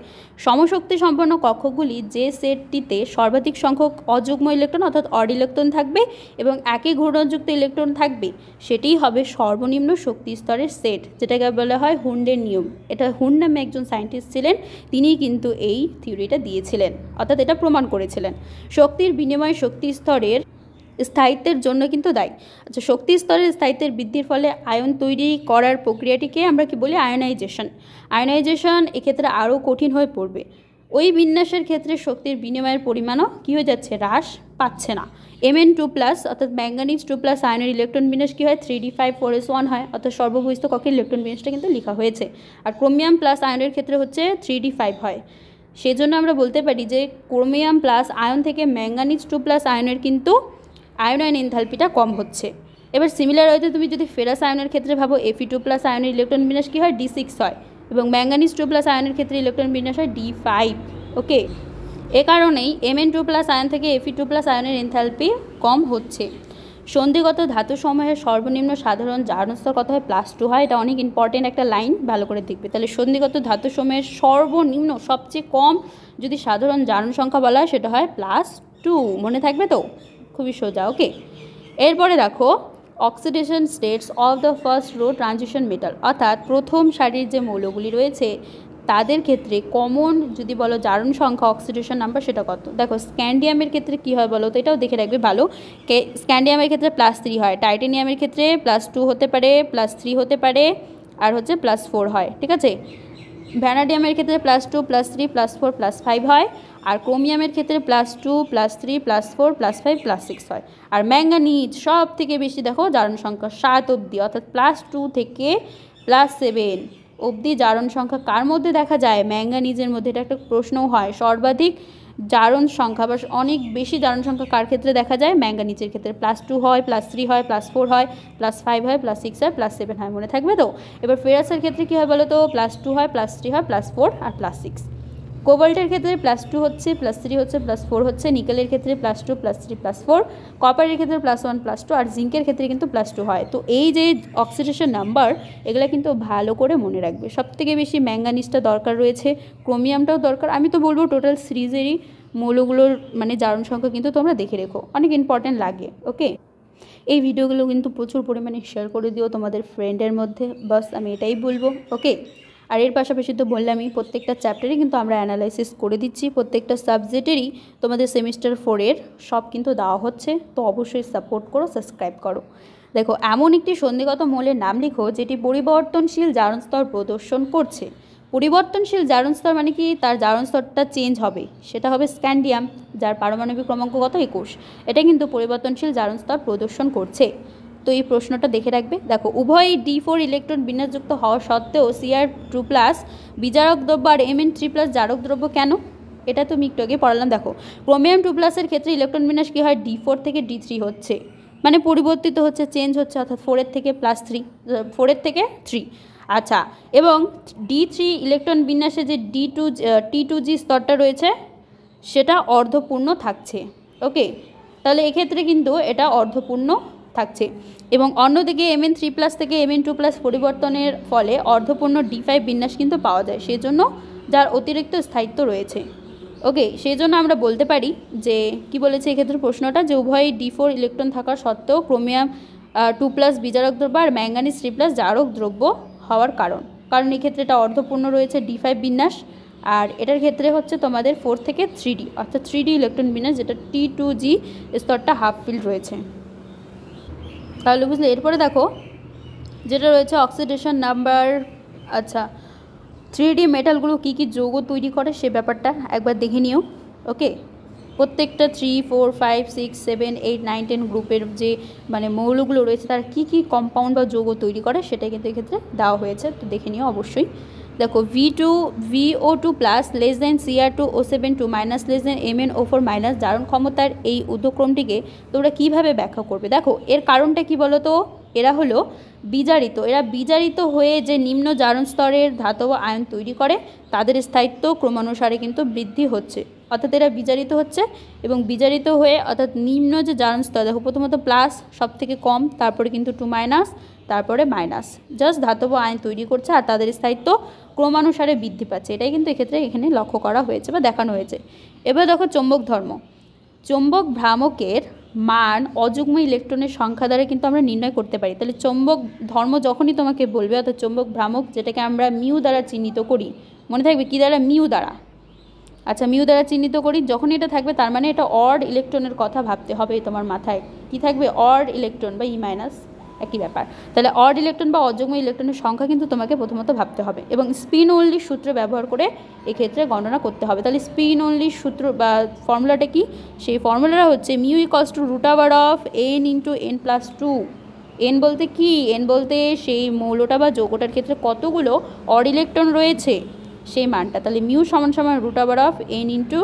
সমশক্তি সম্পন্ন কক্ষগুলি যে সেটটিতে সর্বাধিক সংখ্যক অযুগ্ম ইলেকট্রন অর্থাৎ অড ইলেকট্রন থাকবে এবং একই ঘূর্ণনযুক্ত ইলেকট্রন থাকবে, সেটিই হবে সর্বনিম্ন শক্তি স্তরের সেট, যেটাকে বলা হয় হুন্ডের নিয়ম। এটা হুন্ড নামে একজন সায়েন্টিস্ট ছিলেন, তিনিই কিন্তু এই থিওরিটা দিয়েছিলেন অর্থাৎ এটা প্রমাণ করেছিলেন। শক্তির বিনিময় শক্তি স্তরের স্থায়িত্বের জন্য কিন্তু দায়ী। আচ্ছা, শক্তি স্তরের স্থায়িত্বের বৃদ্ধির ফলে আয়ন তৈরি করার প্রক্রিয়াটিকে আমরা কি বলি, আয়নাইজেশন এক্ষেত্রে আরও কঠিন হয়ে পড়বে। ওই বিন্যাসের ক্ষেত্রে শক্তির বিনিময়ের পরিমাণও কী হয়ে যাচ্ছে, হ্রাস পাচ্ছে না। Mn2+ অর্থাৎ ম্যাঙ্গানিজ 2+ আয়নের ইলেকট্রন বিন্যাস কী হয়, 3d5 4s1 হয়, অর্থাৎ সর্ববহিস্থ কক্ষের ইলেকট্রন বিন্যাসটা কিন্তু লেখা হয়েছে। আর ক্রোমিয়াম প্লাস আয়নের ক্ষেত্রে হচ্ছে 3d5 হয়। সেজন্য আমরা বলতে পারি যে ক্রোমিয়াম প্লাস আয়ন থেকে ম্যাঙ্গানিজ 2+ আয়নের কিন্তু আয়নায়ন এনথালপিটা কম হচ্ছে। এবার সিমিলার হয়তো তুমি যদি ফেরাস আয়নের ক্ষেত্রে ভাবো, Fe2+ আয়নের ইলেকট্রন বিন্যাস কী হয়, d6 হয়, এবং ম্যাঙ্গানিজ 2+ আয়নের ক্ষেত্রে ইলেকট্রন বিন্যাস হয় d5। ওকে, এ কারণেই Mn2+ আয়ন থেকে Fe2+ আয়নের এনথালপি কম হচ্ছে। সন্ধিগত ধাতু সমূহের সর্বনিম্ন সাধারণ জারণ স্তর কত হয়, +2 হয়। এটা অনেক ইম্পর্টেন্ট একটা লাইন, ভালো করে দেখবে। তাহলে সন্ধিগত ধাতু সমূহের সর্বনিম্ন সবচেয়ে কম যদি সাধারণ জারণ সংখ্যা বলা হয় সেটা হয় +2, মনে থাকবে তো, খুবই সোজা। ওকে, এরপরে দেখো oxidation states of the first row transition metal, অর্থাৎ প্রথম সারির যে মৌলগুলি রয়েছে তাদের ক্ষেত্রে কমন যদি বলো জারণ সংখ্যা অক্সিডেশন নাম্বার সেটা কত। দেখো স্ক্যান্ডিয়ামের ক্ষেত্রে কী হয় বলো তো, এটাও দেখে রাখবে ভালো। স্ক্যান্ডিয়ামের ক্ষেত্রে +3 হয়, টাইটেনিয়ামের ক্ষেত্রে +2 হতে পারে, +3 হতে পারে, আর হচ্ছে +4 হয়, ঠিক আছে। ভ্যানাডিয়ামের ক্ষেত্রে +2 +3 +4 +5 হয়, আর ক্রোমিয়ামের ক্ষেত্রে +2 +3 +4 +5 +6 হয়। আর ম্যাঙ্গানিজ সব থেকে বেশি দেখো জারণ সংখ্যা 7 অবধি, অর্থাৎ +2 থেকে +7 অবধি জারণ সংখ্যা কার মধ্যে দেখা যায়, ম্যাঙ্গানিজের মধ্যে। এটা একটা প্রশ্নও হয়, সর্বাধিক জারণ সংখ্যা বা অনেক বেশি জারণ সংখ্যা কার ক্ষেত্রে দেখা যায়, ম্যাঙ্গানিজের ক্ষেত্রে। +2 হয়, +3 হয়, +4 হয়, +5 হয়, +6 হয়, +7 হয়, মনে থাকবে তো। এবার ফেরাসের ক্ষেত্রে কী হয় বলো তো, +2 হয়, +3 হয়, +4 আর +6। কোবাল্টের ক্ষেত্রে +2 হচ্ছে, +3 হচ্ছে, +4 হচ্ছে। নিকেলের ক্ষেত্রে +2 +3 +4, কপারের ক্ষেত্রে +1 +2, আর জিঙ্কের ক্ষেত্রে কিন্তু +2 হয়। তো এই যে অক্সিডেশন নাম্বার এগুলো কিন্তু ভালো করে মনে রাখবে। সবথেকে বেশি ম্যাঙ্গানিজটা দরকার রয়েছে, ক্রোমিয়ামটাও দরকার। আমি তো বলবো টোটাল সিরিজেরই মৌলগুলোর মানে জারণ সংখ্যা কিন্তু তোমরা দেখে রেখো, অনেক ইম্পর্টেন্ট লাগে। ওকে, এই ভিডিওগুলো কিন্তু প্রচুর পরিমাণে শেয়ার করে দিও তোমাদের ফ্রেন্ডের মধ্যে, বাস আমি এটাই বলবো। ওকে, আর এর পাশাপাশি তো বললামই প্রত্যেকটা চ্যাপ্টারই কিন্তু আমরা অ্যানালাইসিস করে দিচ্ছি, প্রত্যেকটা সাবজেক্টেরই তোমাদের সেমিস্টার 4-এর সব কিন্তু দেওয়া হচ্ছে। তো অবশ্যই সাপোর্ট করো, সাবস্ক্রাইব করো। দেখো, এমন একটি সন্ধিগত মৌলের নাম লিখো যেটি পরিবর্তনশীল জারণ স্তর প্রদর্শন করছে। পরিবর্তনশীল জারণ স্তর মানে কি, তার জারণ স্তরটা চেঞ্জ হবে, সেটা হবে স্ক্যান্ডিয়াম, যার পারমাণবিক ক্রমাঙ্ক কত 21। এটা কিন্তু পরিবর্তনশীল জারণ স্তর প্রদর্শন করছে। তো এই প্রশ্নটা দেখে রাখবে। দেখো, উভয় D4 ইলেকট্রন বিন্যাসযুক্ত হওয়া সত্ত্বেও Cr2+ বিজারক দ্রব্য আর Mn3+ জারক দ্রব্য কেন? এটা তুমি একটু আগে পড়ালাম। দেখো, ক্রোমিয়াম 2+ এর ক্ষেত্রে ইলেকট্রন বিন্যাস কী হয়, D4 থেকে D3 হচ্ছে, মানে পরিবর্তিত হচ্ছে, চেঞ্জ হচ্ছে, অর্থাৎ 4 থেকে +3, 4 থেকে 3। আচ্ছা, এবং D3 ইলেকট্রন বিন্যাসে যে T2G স্তরটা রয়েছে সেটা অর্ধপূর্ণ থাকছে। ওকে, তাহলে এক্ষেত্রে কিন্তু এটা অর্ধপূর্ণ থাকছে। এবং অন্যদিকে Mn3+ থেকে Mn2+ পরিবর্তনের ফলে অর্ধপূর্ণ D5 বিন্যাস কিন্তু পাওয়া যায়, সেজন্য যার অতিরিক্ত স্থায়িত্ব রয়েছে। ওকে, সেই জন্য আমরা বলতে পারি যে কি বলেছে এক্ষেত্রে প্রশ্নটা, যে উভয় D4 ইলেকট্রন থাকা সত্ত্বেও ক্রোমিয়াম 2+ বিজারক দ্রব্য আর ম্যাঙ্গানিজ 3+ জারক দ্রব্য হওয়ার কারণ এক্ষেত্রে এটা অর্ধপূর্ণ রয়েছে D5 বিন্যাস, আর এটার ক্ষেত্রে হচ্ছে তোমাদের 4 থেকে 3D, অর্থাৎ 3D ইলেকট্রন বিন্যাস, যেটা T2G স্তরটা হাফ ফিল্ড রয়েছে। তাহলে বুঝলে। এরপরে দেখো যেটা রয়েছে অক্সিডেশন নাম্বার। আচ্ছা, 3D মেটালগুলো কী কী যৌগ তৈরি করে সে ব্যাপারটা একবার দেখে নিও। ওকে, প্রত্যেকটা 3, 4, 5, 6, 7, 8, 9, 10 গ্রুপের যে মানে মৌলগুলো রয়েছে তারা কী কী কম্পাউন্ড বা যৌগ তৈরি করে সেটা কিন্তু এক্ষেত্রে দেওয়া হয়েছে, তো দেখে নিও অবশ্যই। দেখো, VO2+ less than Cr2O7 2 less than MnO4 জারণ ক্ষমতার এই ঊর্ধ্বক্রমটিকে তোমরা কীভাবে ব্যাখ্যা করবে? দেখো, এর কারণটা কি বলো তো, এরা হলো বিজারিত হয়ে যে নিম্ন জারণ স্তরের ধাতব আয়ন তৈরি করে, তাদের স্থায়িত্ব ক্রমানুসারে কিন্তু বৃদ্ধি হচ্ছে, অর্থাৎ এরা বিজারিত হচ্ছে এবং বিজারিত হয়ে অর্থাৎ নিম্ন যে জারণ স্তর, দেখো প্রথমত প্লাস সব থেকে কম, তারপরে কিন্তু 2-, তারপরে মাইনাস, জাস্ট ধাতব আয়ন তৈরি করছে আর তাদের স্থায়িত্ব ক্রমানুসারে বৃদ্ধি পাচ্ছে। এটাই কিন্তু এখানে লক্ষ্য করা হয়েছে বা দেখানো হয়েছে। এবার দেখো চৌম্বক ধর্ম। চৌম্বক ভ্রামকের মান অযুগ্ম ইলেকট্রনের সংখ্যা দ্বারা কিন্তু আমরা নির্ণয় করতে পারি। তাহলে চৌম্বক ধর্ম যখনই তোমাকে বলবে, অর্থাৎ চৌম্বক ভ্রামক যেটাকে আমরা মিউ দ্বারা চিহ্নিত করি, মনে থাকবে কি দ্বারা, মিউ দ্বারা। আচ্ছা, মিউ দ্বারা চিহ্নিত করি, যখন এটা থাকবে তার মানে এটা অড ইলেকট্রনের কথা ভাবতে হবে তোমার মাথায়। কি থাকবে, অড ইলেকট্রন বা E-, একই ব্যাপার। তাহলে অড ইলেকট্রন বা অযুগ্ম ইলেকট্রনের সংখ্যা কিন্তু তোমাকে প্রথমত ভাবতে হবে এবং স্পিন অনলি সূত্র ব্যবহার করে এক্ষেত্রে গণনা করতে হবে। তাহলে স্পিন অনলি সূত্র বা ফর্মুলাটা কি, সেই ফর্মুলাটা হচ্ছে μ = N × N+2। N বলতে কি, N বলতে সেই মৌলটা বা যৌগটার ক্ষেত্রে কতগুলো অড ইলেকট্রন রয়েছে সেই মানটা। তাহলে μ = N ×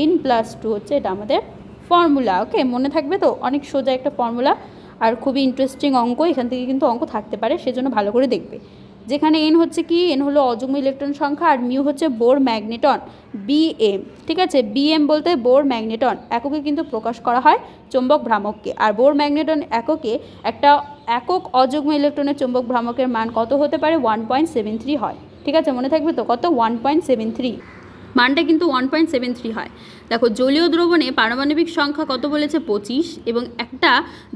N+2 হচ্ছে এটা আমাদের ফর্মুলা। ওকে, মনে থাকবে তো, অনেক সোজা একটা ফর্মুলা আর খুবই ইন্টারেস্টিং অঙ্ক, এখান থেকে কিন্তু অঙ্ক থাকতে পারে, সেজন্য ভালো করে দেখবে। যেখানে N হচ্ছে কি, N হলো অযুগ্ম ইলেকট্রন সংখ্যা আর μ হচ্ছে বোর ম্যাগনেটন Bm। ঠিক আছে, Bm বলতে বোর ম্যাগনেটন এককে কিন্তু প্রকাশ করা হয় চৌম্বক ভ্রামককে, আর বোর ম্যাগনেটন এককে একটা একক অযুগ্ম ইলেকট্রনের চৌম্বক ভ্রামকের মান কত হতে পারে, 1.73 হয়। ঠিক আছে, মনে থাকবে তো, কত, 1.73, মানটা কিন্তু 1.73 হয়। দেখো, জলীয় দ্রবণে পারমাণবিক সংখ্যা কত বলেছে, 25, এবং একটা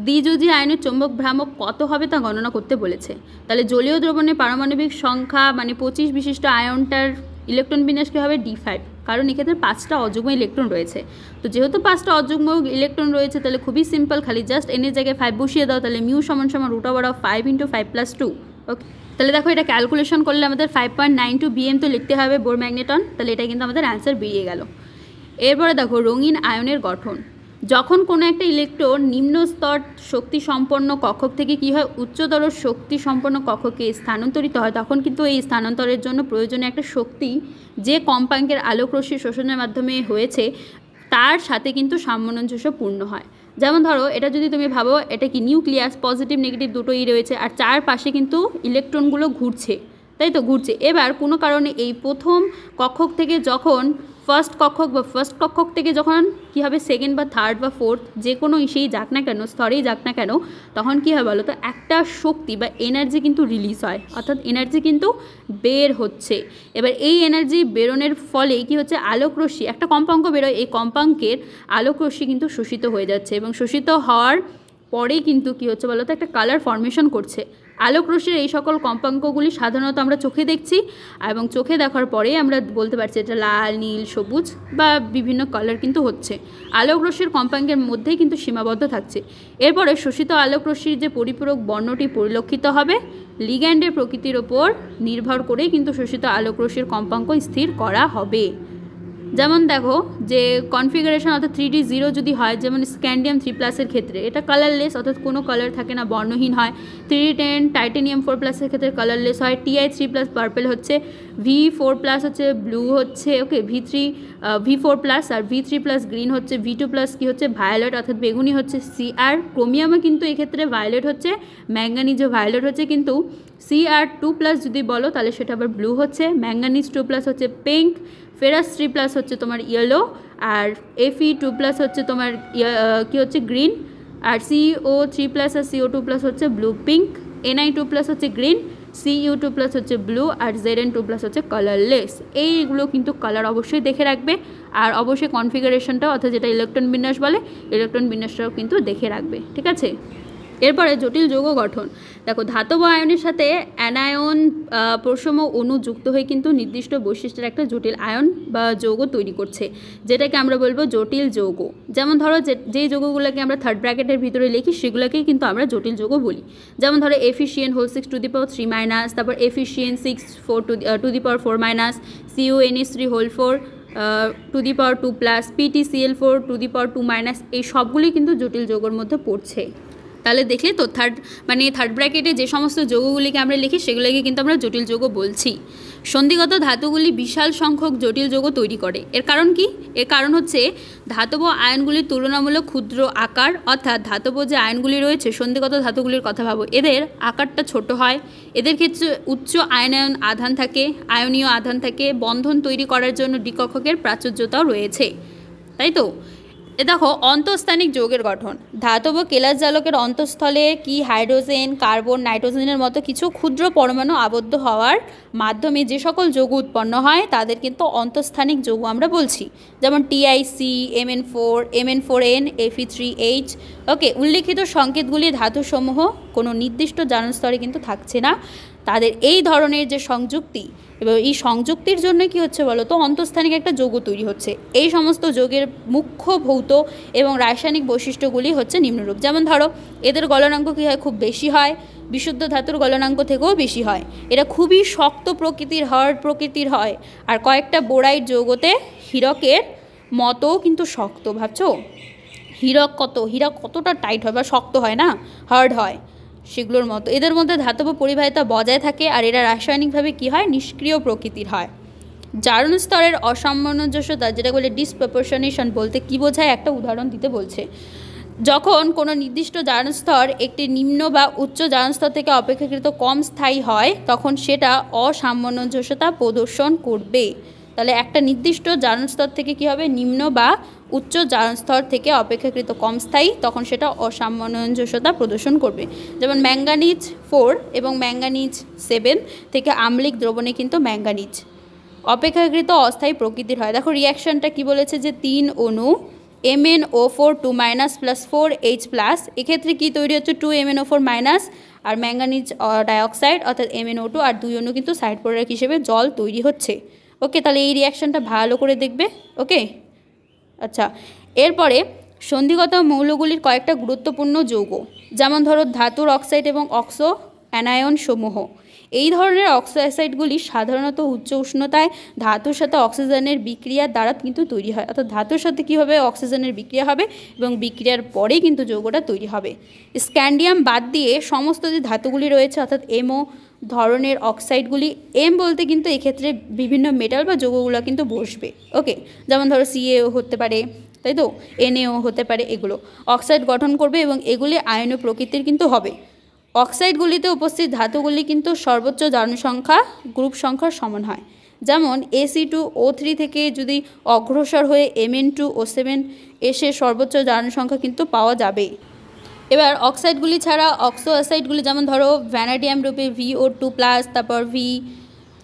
দ্বিযোজী আয়নের চৌম্বক ভ্রামক কত হবে তা গণনা করতে বলেছে। তাহলে জলীয় দ্রবণে পারমাণবিক সংখ্যা মানে 25 বিশিষ্ট আয়নটার ইলেকট্রন বিন্যাস কী হবে, D5, কারণ এক্ষেত্রে 5টা অযুগ্ম ইলেকট্রন রয়েছে। তো যেহেতু 5টা অযুগ্ম ইলেকট্রন রয়েছে তাহলে খুবই সিম্পল, খালি জাস্ট N এর জায়গায় 5 বসিয়ে দাও, তাহলে μ = √5 × 5 + 2। ওকে, তাহলে দেখো এটা ক্যালকুলেশন করলে আমাদের 5.92 BM তো লিখতে হবে বোর ম্যাগনেটন, তাহলে এটা কিন্তু আমাদের অ্যান্সার বেরিয়ে গেল। এরপরে দেখো রঙিন আয়নের গঠন। যখন কোনো একটা ইলেকট্রন নিম্ন স্তর শক্তি সম্পন্ন কক্ষক থেকে কী হয়, উচ্চতর শক্তি সম্পন্ন কক্ষকে স্থানান্তরিত হয়, তখন কিন্তু এই স্থানান্তরের জন্য প্রয়োজনীয় একটা শক্তি যে কম্পাঙ্কের আলোকরশ্মি শোষণের মাধ্যমে হয়েছে তার সাথে কিন্তু সামঞ্জস্যপূর্ণ হয়। যেমন ধরো, এটা যদি তুমি ভাবো, এটা কি নিউক্লিয়াস, পজিটিভ নেগেটিভ দুটোই রয়েছে আর চারপাশে কিন্তু ইলেকট্রনগুলো ঘুরছে, তাই তো, ঘুরছে। এবার কোনো কারণে এই প্রথম কক্ষক থেকে যখন ফার্স্ট কক্ষক থেকে যখন কী হবে, সেকেন্ড বা থার্ড বা ফোর্থ যে কোনো সেই যাক না কেন, স্তরেই যাক না কেন, তখন কী হয় বলো তো, একটা শক্তি বা এনার্জি কিন্তু রিলিজ হয়, অর্থাৎ এনার্জি কিন্তু বের হচ্ছে। এবার এই এনার্জি বেরোনোর ফলে কী হচ্ছে, আলোকরশ্মি, একটা কম্পাঙ্ক বেরোয়, এই কম্পাঙ্কের আলোকরশ্মি কিন্তু শোষিত হয়ে যাচ্ছে এবং শোষিত হওয়ার পরেই কিন্তু কী হচ্ছে বলো তো, একটা কালার ফর্মেশন করছে। আলোক রশ্মির এই সকল কম্পাঙ্কগুলি সাধারণত আমরা চোখে দেখছি, এবং চোখে দেখার পরে আমরা বলতে পারছি এটা লাল, নীল, সবুজ বা বিভিন্ন কালার কিন্তু হচ্ছে। আলোক রশ্মির কম্পাঙ্কের মধ্যেই কিন্তু সীমাবদ্ধ থাকছে। এরপরে শোষিত আলোক রশ্মির যে পরিপূরক বর্ণটি পরিলক্ষিত হবে, লিগ্যান্ডের প্রকৃতির ওপর নির্ভর করেই কিন্তু শোষিত আলোক রশ্মির কম্পাঙ্ক স্থির করা হবে। যেমন দেখো যে কনফিগারেশন অর্থাৎ 3D0 যদি হয়, যেমন স্ক্যান্ডিয়াম 3+এর ক্ষেত্রে এটা কালারলেস, অর্থাৎ কোনো কালার থাকে না, বর্ণহীন হয়। 3D10 টাইটানিয়াম 4+এর ক্ষেত্রে কালারলেস হয়। Ti3+ পার্পেল হচ্ছে, V4+ হচ্ছে ব্লু হচ্ছে, ওকে, V4+ আর V3+ গ্রিন হচ্ছে, V2+ কি হচ্ছে ভায়োলেট অর্থাৎ বেগুনি হচ্ছে। Cr ক্রোমিয়ামও কিন্তু এক্ষেত্রে ভায়োলেট হচ্ছে, ম্যাঙ্গানিজও ভায়োলেট হচ্ছে, কিন্তু Cr2+ যদি বলো তাহলে সেটা আবার ব্লু হচ্ছে। ম্যাঙ্গানিজ 2+ হচ্ছে পিঙ্ক, ফেরাস 3+ হচ্ছে তোমার ইয়েলো, আর Fe2+ হচ্ছে তোমার কি হচ্ছে গ্রিন, আর CO3+ আর CO2+ হচ্ছে ব্লু পিঙ্ক, Ni2+ হচ্ছে গ্রিন, Cu2+ হচ্ছে ব্লু, আর Zn2+ হচ্ছে কালারলেস। এইগুলো কিন্তু কালার অবশ্যই দেখে রাখবে, আর অবশ্যই কনফিগারেশনটাও অর্থাৎ যেটা ইলেকট্রন বিন্যাস বলে, ইলেকট্রন বিন্যাসটাও কিন্তু দেখে রাখবে, ঠিক আছে। এরপরে জটিল যৌগ গঠন। দেখো ধাতব আয়নের সাথে অ্যানায়ন প্রশম অণু যুক্ত হয়ে কিন্তু নির্দিষ্ট বৈশিষ্ট্যের একটা জটিল আয়ন বা যৌগ তৈরি করছে, যেটাকে আমরা বলবো জটিল যৌগ। যেমন ধরো যেই যৌগগুলোকে আমরা থার্ড ব্র্যাকেটের ভিতরে লিখি সেগুলোকেই কিন্তু আমরা জটিল যৌগ বলি। যেমন ধরো এফিসিয়েন্ট হোল 6⁻3-, তারপর এফিসিয়েন্ট 6⁴ CuNH3 হোল 4⁻2+, PtCl4⁻2-, এই সবগুলি কিন্তু জটিল যৌগের মধ্যে পড়ছে। তাহলে দেখলে তো থার্ড ব্র্যাকেটে যে সমস্ত যৌগগুলিকে আমরা লিখি সেগুলোকে কিন্তু আমরা জটিল যৌগ বলছি। সন্ধিগত ধাতুগুলি বিশাল সংখ্যক জটিল যৌগ তৈরি করে। এর কারণ কি? এর কারণ হচ্ছে ধাতব আয়নগুলির তুলনামূলক ক্ষুদ্র আকার, অর্থাৎ ধাতব যে আয়নগুলি রয়েছে, সন্ধিগত ধাতুগুলির কথা ভাবো, এদের আকারটা ছোট হয়, এদের ক্ষেত্রে উচ্চ আয়নায়ন আধান থাকে, আয়নীয় আধান থাকে, বন্ধন তৈরি করার জন্য দ্বিকক্ষকের প্রাচুর্যতাও রয়েছে, তাই তো। দেখো অন্তঃস্থানিক যৌগের গঠন। ধাতব কেলাস জালকের অন্তঃস্থলে কি হাইড্রোজেন, কার্বন, নাইট্রোজেনের মতো কিছু ক্ষুদ্র পরমাণু আবদ্ধ হওয়ার মাধ্যমে যে সকল যৌগ উৎপন্ন হয় তাদের কিন্তু অন্তঃস্থানিক যৌগ আমরা বলছি। যেমন TiC, Mn4, Mn4n, Fe3H। ওকে, উল্লিখিত সংকেতগুলি ধাতুসমূহ কোনো নির্দিষ্ট জারণ স্তরে কিন্তু থাকছে না, তাদের এই ধরনের যে সংযুক্তি, এবং এই সংযুক্তির জন্য কি হচ্ছে বলো তো, অন্তঃস্থানিক একটা যৌগ তৈরি হচ্ছে। এই সমস্ত যৌগের মুখ্য ভৌত এবং রাসায়নিক বৈশিষ্ট্যগুলি হচ্ছে নিম্নরূপ। যেমন ধরো এদের গলনাঙ্ক কী হয়, খুব বেশি হয়, বিশুদ্ধ ধাতুর গলনাঙ্ক থেকেও বেশি হয়। এটা খুবই শক্ত প্রকৃতির, হার্ড প্রকৃতির হয়। আর কয়েকটা বোরাইট যৌগতে হীরকের মতও কিন্তু শক্ত। ভাবছো হীরক কতটা টাইট হয় বা শক্ত হয় না, হার্ড হয়, সেগুলোর মতো এদের মধ্যে ধাতব পরিবাহিতা বজায় থাকে, আর এরা রাসায়নিকভাবে কি হয়, নিষ্ক্রিয় প্রকৃতির হয়। জারণ স্তরের অসামঞ্জস্যতা, যেটা বলে ডিসপ্রপোর্শনেশন, বলতে কি বোঝায় একটা উদাহরণ দিতে বলছে। যখন কোনো নির্দিষ্ট জারণ স্তর একটি নিম্ন বা উচ্চ জারণ স্তর থেকে অপেক্ষাকৃত কম স্থায়ী হয়, তখন সেটা অসামঞ্জস্যতা প্রদর্শন করবে। তাহলে একটা নির্দিষ্ট জারণ স্তর থেকে কি হবে, নিম্ন বা উচ্চ জারণ স্তর থেকে অপেক্ষাকৃত কম স্থায়ী, তখন সেটা অসামঞ্জস্যতা প্রদর্শন করবে। যেমন ম্যাঙ্গানিজ 4 এবং ম্যাঙ্গানিজ 7 থেকে আম্লিক দ্রবণে কিন্তু ম্যাঙ্গানিজ অপেক্ষাকৃত অস্থায়ী প্রকৃতির হয়। দেখো রিয়াকশনটা কি বলেছে, যে 3 অণু MnO4 2- + 4H+, এক্ষেত্রে কি তৈরি হচ্ছে, 2 MnO4- আর ম্যাঙ্গানিজ ডাইঅক্সাইড অর্থাৎ MnO2, আর 2 অণু কিন্তু সাইড প্রোডাক্ট হিসেবে জল তৈরি হচ্ছে। ওকে, তাহলে এই রিয়াকশনটা ভালো করে দেখবে। ওকে, আচ্ছা, এরপরে সন্ধিগত মৌলগুলির কয়েকটা গুরুত্বপূর্ণ যৌগ, যেমন ধরো ধাতুর অক্সাইড এবং অক্সো অ্যানায়ন সমূহ। এই ধরনের অক্সো অ্যাসাইডগুলি সাধারণত উচ্চ উষ্ণতায় ধাতুর সাথে অক্সিজেনের বিক্রিয়ার দ্বারা কিন্তু তৈরি হয়। অর্থাৎ ধাতুর সাথে কী হবে, অক্সিজেনের বিক্রিয়া হবে, এবং বিক্রিয়ার পরেই কিন্তু যৌগটা তৈরি হবে। স্ক্যান্ডিয়াম বাদ দিয়ে সমস্ত যে ধাতুগুলি রয়েছে, অর্থাৎ এমও ধরনের অক্সাইডগুলি, এম বলতে কিন্তু এক্ষেত্রে বিভিন্ন মেটাল বা যৌগগুলো কিন্তু বসবে। ওকে, যেমন ধরো CaO হতে পারে, তাই তো, NaO হতে পারে, এগুলো অক্সাইড গঠন করবে এবং এগুলি আয়নীয় প্রকৃতির কিন্তু হবে। অক্সাইডগুলিতে উপস্থিত ধাতুগুলি কিন্তু সর্বোচ্চ জারণ সংখ্যা গ্রুপ সংখ্যার সমান হয়। যেমন Ac2O3 থেকে যদি অগ্রসর হয়ে Mn2O7 এসে সর্বোচ্চ জারণ সংখ্যা কিন্তু পাওয়া যাবে। এবার অক্সাইডগুলি ছাড়া অক্সো অ্যাসাইডগুলি, যেমন ধরো ভ্যানাডিয়াম রূপে VO2+, তারপর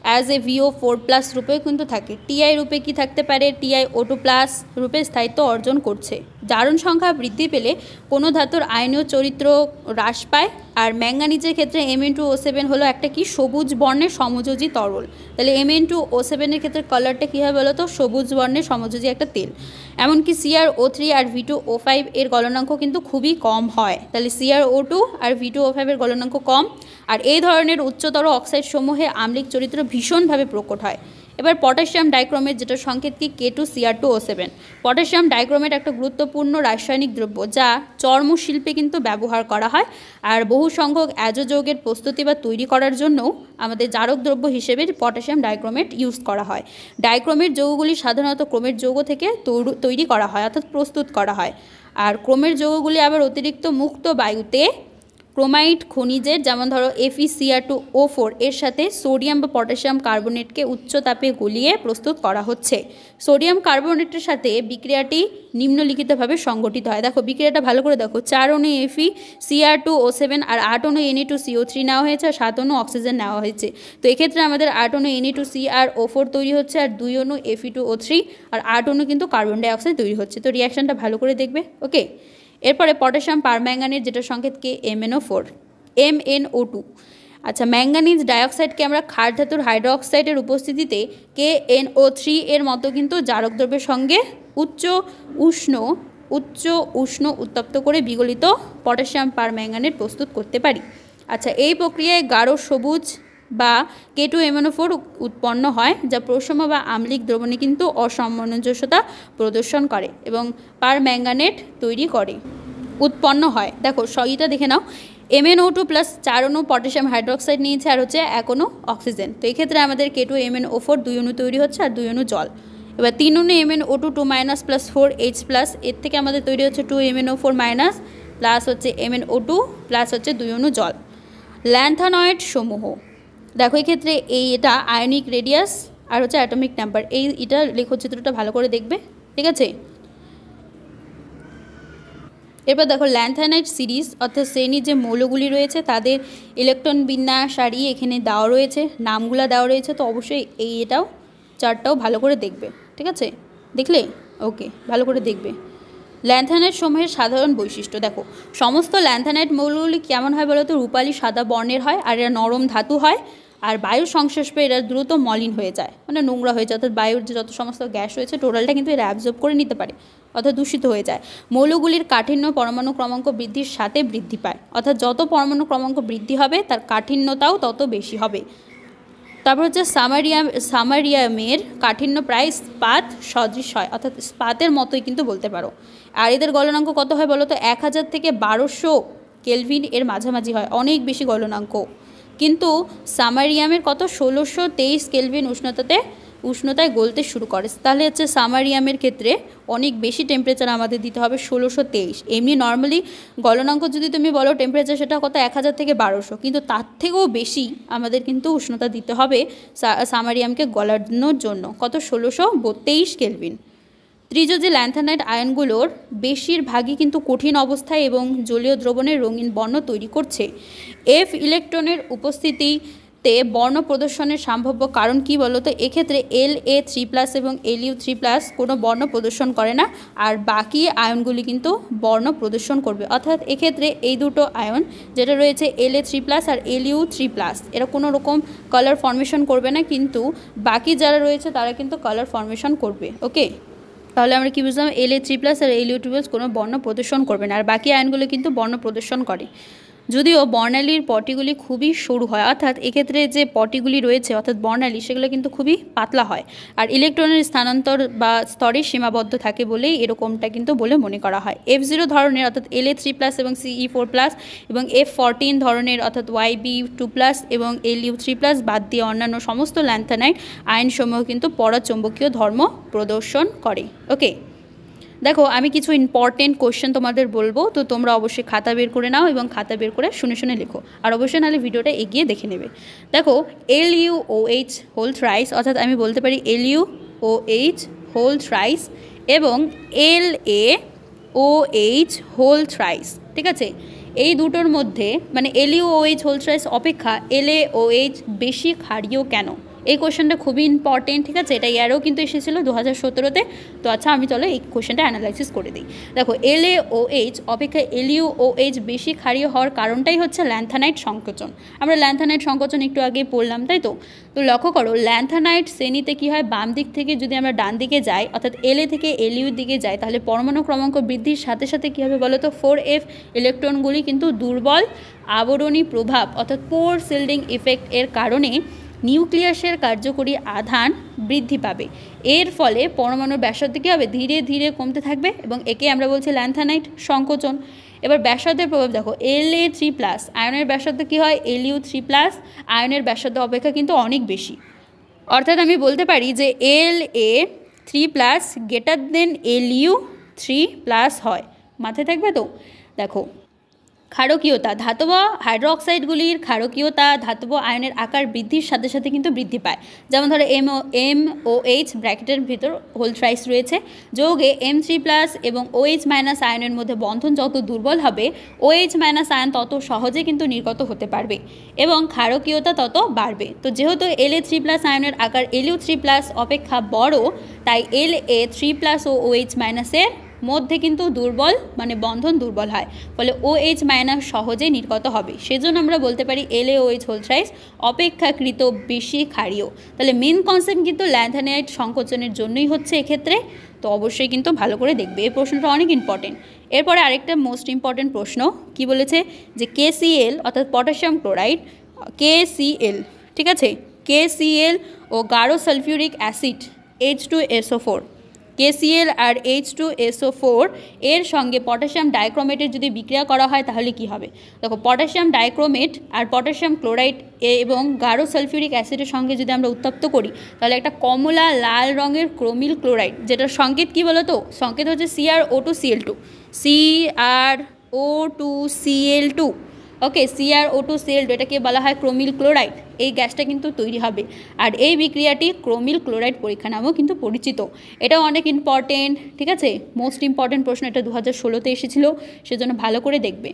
অ্যাজ এ VO4+ রূপে কিন্তু থাকে। TI রূপে কি থাকতে পারে, TiO2+ রূপে স্থায়িত্ব অর্জন করছে। জারণ সংখ্যা বৃদ্ধি পেলে কোনো ধাতুর আয়নীয় চরিত্র হ্রাস পায়। আর ম্যাঙ্গানিজের ক্ষেত্রে Mn2O7 হলো একটা কি সবুজ বর্ণের সমযোজী তরল। তাহলে Mn2O7 এর ক্ষেত্রে কালারটা কী হয় বলো তো, সবুজ বর্ণের সমযোজী একটা তেল। এমনকি CrO3 আর V2O5 এর গলনাঙ্ক কিন্তু খুবই কম হয়। তাহলে CrO2 আর V2O5 এর গলনাঙ্ক কম। আর এই ধরনের উচ্চতর অক্সাইড সমূহে আম্লিক চরিত্র ভীষণভাবে প্রকট হয়। এবার পটাশিয়াম ডাইক্রোমেট, যেটা সংকেত কি K2Cr2O7। পটাশিয়াম দ্বাইক্রোমেট একটা গুরুত্বপূর্ণ রাসায়নিক দ্রব্য যা চর্মশিল্পে কিন্তু ব্যবহার করা হয়। আর বহু সংখ্যক অ্যাজো যৌগের প্রস্তুতি বা তৈরি করার জন্যও আমাদের জারক দ্রব্য হিসেবে পটাশিয়াম ডাইক্রোমেট ইউজ করা হয়। ডাইক্রোমেট যৌগগুলি সাধারণত ক্রোমেট যৌগ থেকে তৈরি করা হয়, অর্থাৎ প্রস্তুত করা হয়। আর ক্রোমেট যৌগগুলি আবার অতিরিক্ত মুক্ত বায়ুতে ক্রোমাইট খনিজের, যেমন ধরো FeCr2O4 এর সাথে সোডিয়াম বা পটাশিয়াম কার্বনেটকে উচ্চ তাপে গলিয়ে প্রস্তুত করা হচ্ছে। সোডিয়াম কার্বনেটের সাথে বিক্রিয়াটি নিম্নলিখিতভাবে সংগঠিত হয়। দেখো বিক্রিয়াটা ভালো করে দেখো, 4 অণু FeCr2O7 আর 8 অণু Na2CO3 নেওয়া হয়েছে আর 7 অণু অক্সিজেন নেওয়া হয়েছে। তো এক্ষেত্রে আমাদের 8 অণু Na2CrO4 তৈরি হচ্ছে আর 2 অণু Fe2O3 আর 8 অণু কিন্তু কার্বন ডাইঅক্সাইড তৈরি হচ্ছে। তো রিয়াকশনটা ভালো করে দেখবে, ওকে। এরপরে পটাশিয়াম পারম্যাঙ্গানেট, যেটা সংকেত MnO2। আচ্ছা, ম্যাঙ্গানিজ ডাইঅক্সাইডকে আমরা ক্ষার ধাতুর হাইড্রোক্সাইডের উপস্থিতিতে KNO3 এর মতো কিন্তু জারক দ্রব্যের সঙ্গে উচ্চ উষ্ণ উত্তপ্ত করে বিগলিত পটাশিয়াম পারম্যাঙ্গানেট প্রস্তুত করতে পারি। আচ্ছা, এই প্রক্রিয়ায় গাঢ় সবুজ বা K2MnO4 উৎপন্ন হয়, যা প্রশম বা আম্লিক দ্রবণে কিন্তু অসামঞ্জস্যতা প্রদর্শন করে এবং পারম্যাঙ্গানেট তৈরি করে, উৎপন্ন হয়। দেখো সইটা দেখে নাও, MnO2 প্লাস 4 অণু পটাশিয়াম হাইড্রোক্সাইড নিয়েছে আর হচ্ছে 1 অণু অক্সিজেন। তো এই ক্ষেত্রে আমাদের K2MnO4 2 অণু তৈরি হচ্ছে আর 2 অণু জল। এবার 3 অণু MnO2 2- প্লাস 4H+, এর থেকে আমাদের তৈরি হচ্ছে 2 MnO4- প্লাস হচ্ছে MnO2 প্লাস হচ্ছে 2 অণু জল। ল্যান্থানয়েড সমূহ, দেখো এই ক্ষেত্রে এটা আয়নিক রেডিয়াস আর হচ্ছে অ্যাটমিক নাম্বার, এটা লেখচিত্রটা ভালো করে দেখবে, ঠিক আছে। এরপর দেখো ল্যান্থানাইট সিরিজ অর্থাৎ শ্রেণীর যে মৌলগুলি রয়েছে তাদের ইলেকট্রন বিন্যাস সারি এখানে দেওয়া রয়েছে, নামগুলো দেওয়া রয়েছে। তো অবশ্যই এটাও চারটাও ভালো করে দেখবে, ঠিক আছে। দেখলে ওকে, ভালো করে দেখবে। ল্যান্থানাইট সমূহের সাধারণ বৈশিষ্ট্য, দেখো সমস্ত ল্যান্থানাইট মৌলগুলি কেমন হয় বলো তো, রূপালি সাদা বর্ণের হয় আর এরা নরম ধাতু হয়। আর বায়ুর সংশ্লেষে এরা দ্রুত মলিন হয়ে যায়, মানে নোংরা হয়ে যায়, অর্থাৎ বায়ুর যে যত সমস্ত গ্যাস রয়েছে টোটালটা কিন্তু এরা অ্যাবজর্ব করে নিতে পারে, অর্থাৎ দূষিত হয়ে যায়। মৌলগুলির কাঠিন্য পরমাণু ক্রমাঙ্ক বৃদ্ধির সাথে বৃদ্ধি পায়, অর্থাৎ যত পরমাণু ক্রমাঙ্ক বৃদ্ধি হবে তার কাঠিন্যতাও তত বেশি হবে। তারপর হচ্ছে সামারিয়ামের কাঠিন্য প্রায় ইস্পাত সদৃশ হয়, অর্থাৎ ইস্পাতের মতোই কিন্তু বলতে পারো। আর এদের গলনাঙ্ক কত হয় বলো তো, 1000 থেকে 1200 কেলভিন এর মাঝামাঝি হয়, অনেক বেশি গলনাঙ্ক। কিন্তু সামারিয়ামের কত 1623 কেলভিন উষ্ণতায় গলতে শুরু করে। তাহলে হচ্ছে সামারিয়ামের ক্ষেত্রে অনেক বেশি টেম্পারেচার আমাদের দিতে হবে, 1623। এমনি নর্মালি গলনাঙ্ক যদি তুমি বলো টেম্পারেচার সেটা কত 1000 থেকে 1200, কিন্তু তার থেকেও বেশি আমাদের কিন্তু উষ্ণতা দিতে হবে সামারিয়ামকে গলানোর জন্য, কত 1623 কেলভিন। তৃতীয় যে ল্যান্থানাইট আয়নগুলোর বেশিরভাগই কিন্তু কঠিন অবস্থায় এবং জলীয় দ্রবণের রঙিন বর্ণ তৈরি করছে। F ইলেকট্রনের উপস্থিতিতে বর্ণ প্রদর্শনের সম্ভাব্য কারণ কি বলো তো, এক্ষেত্রে La3+ এবং Lu3+ কোনো বর্ণ প্রদর্শন করে না, আর বাকি আয়নগুলি কিন্তু বর্ণ প্রদর্শন করবে। অর্থাৎ এক্ষেত্রে এই দুটো আয়ন যেটা রয়েছে La3+ আর Lu3+, এরা কোনো রকম কালার ফর্মেশন করবে না, কিন্তু বাকি যারা রয়েছে তারা কিন্তু কালার ফর্মেশন করবে, ওকে। তাহলে আমরা কি বুঝলাম, La3+ আর Lu2+ কোনো বর্ণ প্রদর্শন করবে না, আর বাকি আয়নগুলো কিন্তু বর্ণ প্রদর্শন করে। যদিও বর্ণালীর পটিগুলি খুবই সরু হয়, অর্থাৎ এক্ষেত্রে যে পটিগুলি রয়েছে অর্থাৎ বর্ণালী সেগুলো কিন্তু খুবই পাতলা হয়, আর ইলেকট্রনের স্থানান্তর বা স্তরে সীমাবদ্ধ থাকে বলেই এরকমটা কিন্তু বলে মনে করা হয়। F0 ধরনের অর্থাৎ La3+ এবং Ce4+ এবং F14 ধরনের অর্থাৎ Yb2+ এবং Lu3+ বাদ দিয়ে অন্যান্য সমস্ত ল্যান্থানাইট আয়নসমূহ কিন্তু পরাচুম্বকীয় ধর্ম প্রদর্শন করে, ওকে। দেখো আমি কিছু ইম্পর্টেন্ট কোশ্চেন তোমাদের বলবো, তো তোমরা অবশ্যই খাতা বের করে নাও এবং খাতা বের করে শুনে শুনে লেখো, আর অবশ্যই নাহলে ভিডিওটা এগিয়ে দেখে নেবে। দেখো LuOH হোল থ্রাইস, অর্থাৎ আমি বলতে পারি LuOH হোল থ্রাইস এবং LaOH হোল থ্রাইস, ঠিক আছে। এই দুটোর মধ্যে মানে LuOH হোল থ্রাইস অপেক্ষা LaOH বেশি ক্ষারীয় কেন, এই কোশ্চেনটা খুবই ইম্পর্টেন্ট, ঠিক আছে। এটা ইয়ারও কিন্তু এসেছিলো 2017-তে। তো আচ্ছা আমি চলো এই কোশ্চেনটা অ্যানালাইসিস করে দিই। দেখো LaOH অপেক্ষা LuOH বেশি ক্ষারীয় হওয়ার কারণটাই হচ্ছে ল্যান্থানাইট সংকোচন। আমরা ল্যান্থানাইট সংকোচন একটু আগে পড়লাম, তাই তো। তো লক্ষ্য করো ল্যান্থানাইট শ্রেণীতে কী হয়, বাম দিক থেকে যদি আমরা ডান দিকে যাই অর্থাৎ La থেকে Luর দিকে যাই, তাহলে পরমাণু ক্রমাঙ্ক বৃদ্ধির সাথে সাথে কী হবে বলো তো, 4f ইলেকট্রনগুলি কিন্তু দুর্বল আবরণী প্রভাব অর্থাৎ পোর শিল্ডিং ইফেক্ট এর কারণে নিউক্লিয়াসের কার্যকরী আধান বৃদ্ধি পাবে। এর ফলে পরমাণুর ব্যাসার্ধ কী হবে, ধীরে ধীরে কমতে থাকবে এবং একে আমরা বলছি ল্যান্থানাইট সংকোচন। এবার ব্যাসার্ধের প্রভাব দেখো, La3+ আয়নের ব্যাসার্ধ কী হয়, Lu3+ আয়নের ব্যাসার্ধ অপেক্ষা কিন্তু অনেক বেশি। অর্থাৎ আমি বলতে পারি যে La3+ গ্রেটার দেন Lu3+ হয়। মাথায় থাকবে তো। দেখো ক্ষারকীয়তা, ধাতব হাইড্রোক্সাইডগুলির ক্ষারকীয়তা ধাতব আয়নের আকার বৃদ্ধির সাথে সাথে কিন্তু বৃদ্ধি পায়। যেমন ধরো MOH ব্র্যাকেটের ভিতর হোল থ্রাইস রয়েছে, যৌগে M3+ এবং OH- আয়নের মধ্যে বন্ধন যত দুর্বল হবে OH- আয়ন তত সহজে কিন্তু নির্গত হতে পারবে এবং ক্ষারকীয়তা তত বাড়বে। তো যেহেতু La3+ আয়নের আকার Lu3+ অপেক্ষা বড়, তাই La3+ ও OH- এর মধ্যে কিন্তু দুর্বল মানে বন্ধন দুর্বল হয়, ফলে OH- সহজেই নির্গত হবে। সেজন্য আমরা বলতে পারি LaOH হোল থ্রাইস অপেক্ষাকৃত বেশি ক্ষারীয়। তাহলে মেন কনসেপ্ট কিন্তু ল্যান্থানাইট সংকোচনের জন্যই হচ্ছে এক্ষেত্রে। তো অবশ্যই কিন্তু ভালো করে দেখবে, এই প্রশ্নটা অনেক ইম্পর্টেন্ট। এরপরে আরেকটা মোস্ট ইম্পর্টেন্ট প্রশ্ন কি বলেছে যে KCl অর্থাৎ পটাশিয়াম ক্লোরাইড KCl, ঠিক আছে, KCl ও গাঢ় সালফিউরিক অ্যাসিড H2SO4, KCl আর H2SO4 এর সঙ্গে পটাশিয়াম ডাইক্রোমেটের যদি বিক্রিয়া করা হয় তাহলে কি হবে। দেখো পটাশিয়াম ডাইক্রোমেট আর পটাশিয়াম ক্লোরাইড এবং গাঢ় সালফিউরিক অ্যাসিডের সঙ্গে যদি আমরা উত্তপ্ত করি তাহলে একটা কমলা লাল রঙের ক্রোমিল ক্লোরাইড, যেটার সংকেত কি বলো তো, সংকেত হচ্ছে CrO2Cl2, CrO2Cl2, ওকে, CrO2Cl2, এটাকে বলা হয় ক্রোমিল ক্লোরাইড। এই গ্যাসটা কিন্তু তৈরি হবে আর এই বিক্রিয়াটি ক্রোমিল ক্লোরাইড পরীক্ষা নামেও কিন্তু পরিচিত। এটাও অনেক ইম্পর্টেন্ট, ঠিক আছে, মোস্ট ইম্পর্টেন্ট প্রশ্ন। এটা 2016-তে এসেছিলো, সেজন্য ভালো করে দেখবে।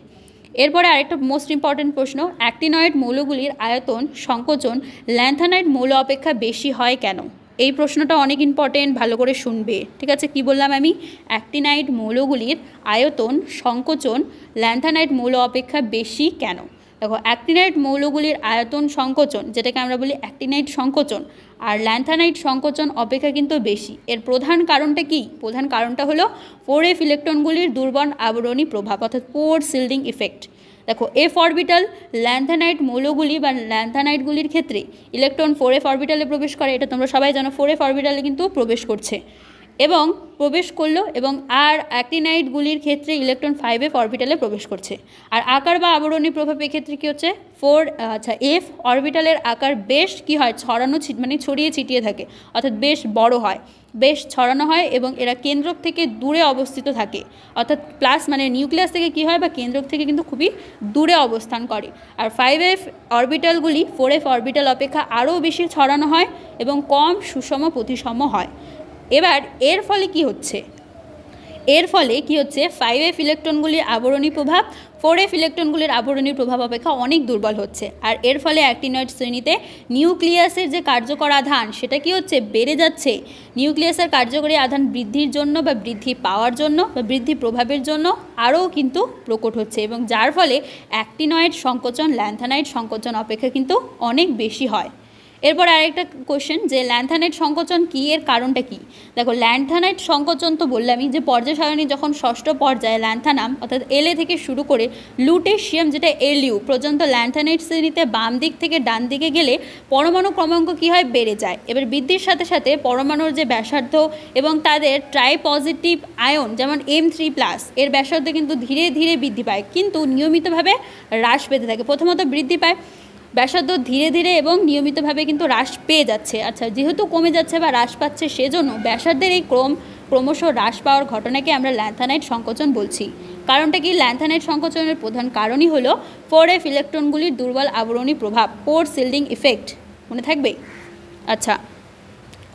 এরপরে আরেকটা মোস্ট ইম্পর্টেন্ট প্রশ্ন, অ্যাক্টিনয়েড মৌলগুলির আয়তন সংকোচন ল্যান্থানাইট মৌল অপেক্ষা বেশি হয় কেন। এই প্রশ্নটা অনেক ইম্পর্টেন্ট, ভালো করে শুনবে, ঠিক আছে। কি বললাম আমি, অ্যাক্টিনাইড মৌলগুলির আয়তন সংকোচন ল্যান্থানাইট মৌল অপেক্ষা বেশি কেন। দেখো অ্যাক্টিনাইড মৌলগুলির আয়তন সংকোচন, যেটাকে আমরা বলি অ্যাক্টিনাইড সংকোচন, আর ল্যান্থানাইট সংকোচন অপেক্ষা কিন্তু বেশি। এর প্রধান কারণটা কি, প্রধান কারণটা হলো 4f ইলেকট্রনগুলির দুর্বল আবরণী প্রভাব অর্থাৎ পোর শিল্ডিং ইফেক্ট। দেখো F অরবিটাল ল্যান্থানাইট মৌলগুলি বা ল্যান্থানাইটগুলির ক্ষেত্রে ইলেকট্রন 4f অরবিটালে প্রবেশ করে, এটা তোমরা সবাই জানো, 4f অরবিটালে কিন্তু প্রবেশ করছে এবং প্রবেশ করলো, এবং আর অ্যাক্টিনাইটগুলির ক্ষেত্রে ইলেকট্রন 5f অরবিটালে প্রবেশ করছে। আর আকার বা আবরণী প্রভাব এক্ষেত্রে কী হচ্ছে, F অরবিটালের আকার বেশ কী হয়, মানে ছড়িয়ে ছিটিয়ে থাকে, অর্থাৎ বেশ বড় হয়, বেশ ছড়ানো হয় এবং এরা কেন্দ্রক থেকে দূরে অবস্থিত থাকে, অর্থাৎ প্লাস মানে নিউক্লিয়াস থেকে কী হয় বা কেন্দ্রক থেকে কিন্তু খুবই দূরে অবস্থান করে। আর 5f অরবিটালগুলি 4f অরবিটাল অপেক্ষা আরও বেশি ছড়ানো হয় এবং কম সুষম প্রতিসম হয়। এবার এর ফলে কি হচ্ছে, 5f ইলেকট্রনগুলির আবরণী প্রভাব 4f ইলেকট্রনগুলির আবরণী প্রভাব অপেক্ষা অনেক দুর্বল হচ্ছে। আর এর ফলে অ্যাক্টিনয়েড শ্রেণীতে নিউক্লিয়াসের যে কার্যকর আধান সেটা কি হচ্ছে, বেড়ে যাচ্ছে। নিউক্লিয়াসের কার্যকরী আধান বৃদ্ধির জন্য বা বৃদ্ধি পাওয়ার জন্য বা বৃদ্ধি প্রভাবের জন্য আরও কিন্তু প্রকট হচ্ছে, এবং যার ফলে অ্যাক্টিনয়েড সংকোচন ল্যান্থানাইট সংকোচন অপেক্ষা কিন্তু অনেক বেশি হয়। এরপর আরেকটা কোশ্চেন যে ল্যান্থানাইট সংকোচন কী, এর কারণটা কী। দেখো ল্যান্থানাইট সংকোচন তো বললামই যে পর্যায় সারণী যখন ষষ্ঠ পর্যায়ে ল্যান্থানাম অর্থাৎ La থেকে শুরু করে লুটেশিয়াম যেটা Lu পর্যন্ত ল্যান্থানাইট শ্রেণীতে বাম দিক থেকে ডান দিকে গেলে পরমাণু ক্রমাঙ্ক কী হয়, বেড়ে যায়। এবার বৃদ্ধির সাথে সাথে পরমাণুর যে ব্যাসার্ধ এবং তাদের ট্রাই পজিটিভ আয়ন যেমন M3+ এর ব্যাসার্ধ কিন্তু ধীরে ধীরে বৃদ্ধি পায়, কিন্তু নিয়মিতভাবে হ্রাস পেতে থাকে। প্রথমত বৃদ্ধি পায়, ব্যাসার্ধ ধীরে ধীরে এবং নিয়মিতভাবে কিন্তু হ্রাস পেয়ে যাচ্ছে। আচ্ছা, যেহেতু কমে যাচ্ছে বা হ্রাস পাচ্ছে, সেজন্য ব্যাসার্ধের এই ক্রমশ হ্রাস পাওয়ার ঘটনাকে আমরা ল্যান্থানাইট সংকোচন বলছি। কারণটা কি, ল্যান্থানাইট সংকোচনের প্রধান কারণই হলো 4f ইলেকট্রনগুলির দুর্বল আবরণী প্রভাব, পোর শিল্ডিং ইফেক্ট, মনে থাকবে। আচ্ছা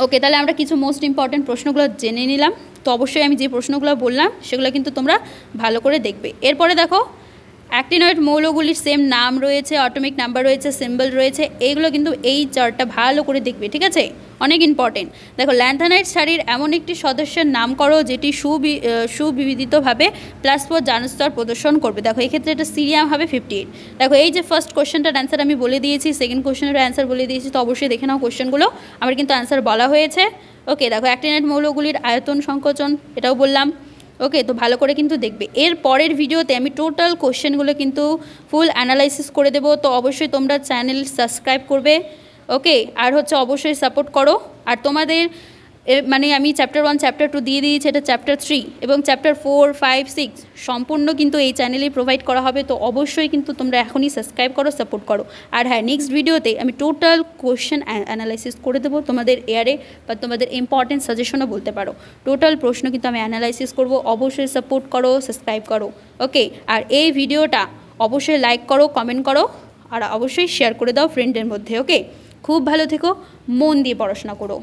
ওকে, তাহলে আমরা কিছু মোস্ট ইম্পর্টেন্ট প্রশ্নগুলো জেনে নিলাম। তো অবশ্যই আমি যে প্রশ্নগুলো বললাম সেগুলো কিন্তু তোমরা ভালো করে দেখবে। এরপরে দেখো অ্যাক্টিনয়েড মৌলগুলির সেম নাম রয়েছে, অ্যাটমিক নাম্বার রয়েছে, সিম্বল রয়েছে, এইগুলো কিন্তু এই চার্টটা ভালো করে দেখবে, ঠিক আছে, অনেক ইম্পর্টেন্ট। দেখো ল্যান্থানাইড সারির এমন একটি সদস্যের নাম করো যেটি সুবিদিতভাবে +4 জারণস্তর প্রদর্শন করবে। দেখো এক্ষেত্রে এটা সিরিয়াম হবে 58। দেখো এই যে ফার্স্ট কোশ্চেনটার অ্যান্সার আমি বলে দিয়েছি, সেকেন্ড কোশ্চেনের অ্যান্সার বলে দিয়েছি, তো অবশ্যই দেখে নাও কোশ্চেনগুলো, আমার কিন্তু অ্যান্সার বলা হয়েছে। ওকে, দেখো অ্যাক্টিনাইড মৌলগুলির আয়তন সংকোচন এটাও বললাম। ওকে, তো ভালো করে কিন্তু দেখবে। এর পরের ভিডিওতে আমি টোটাল কোশ্চেনগুলো কিন্তু ফুল অ্যানালাইসিস করে দেবো, তো অবশ্যই তোমরা চ্যানেল সাবস্ক্রাইব করবে। ওকে, আর হচ্ছে অবশ্যই সাপোর্ট করো। আর তোমাদের মানে আমি চ্যাপ্টার 1 চ্যাপ্টার 2 দিয়ে দিয়েছি, এটা চ্যাপ্টার 3 এবং চ্যাপ্টার 4, 5, 6 সম্পূর্ণ কিন্তু এই চ্যানেলেই প্রোভাইড করা হবে, তো অবশ্যই কিন্তু তোমরা এখনই সাবস্ক্রাইব করো, সাপোর্ট করো। আর হ্যাঁ, নেক্সট ভিডিওতে আমি টোটাল কোশ্চেন অ্যানালাইসিস করে দেবো তোমাদের এয়ারে, বা তোমাদের ইম্পর্টেন্ট সাজেশনও বলতে পারো। টোটাল প্রশ্ন কিন্তু আমি অ্যানালাইসিস করব, অবশ্যই সাপোর্ট করো, সাবস্ক্রাইব করো। ওকে, আর এই ভিডিওটা অবশ্যই লাইক করো, কমেন্ট করো, আর অবশ্যই শেয়ার করে দাও ফ্রেন্ডের মধ্যে। ওকে, খুব ভালো থেকো, মন দিয়ে পড়াশোনা করো।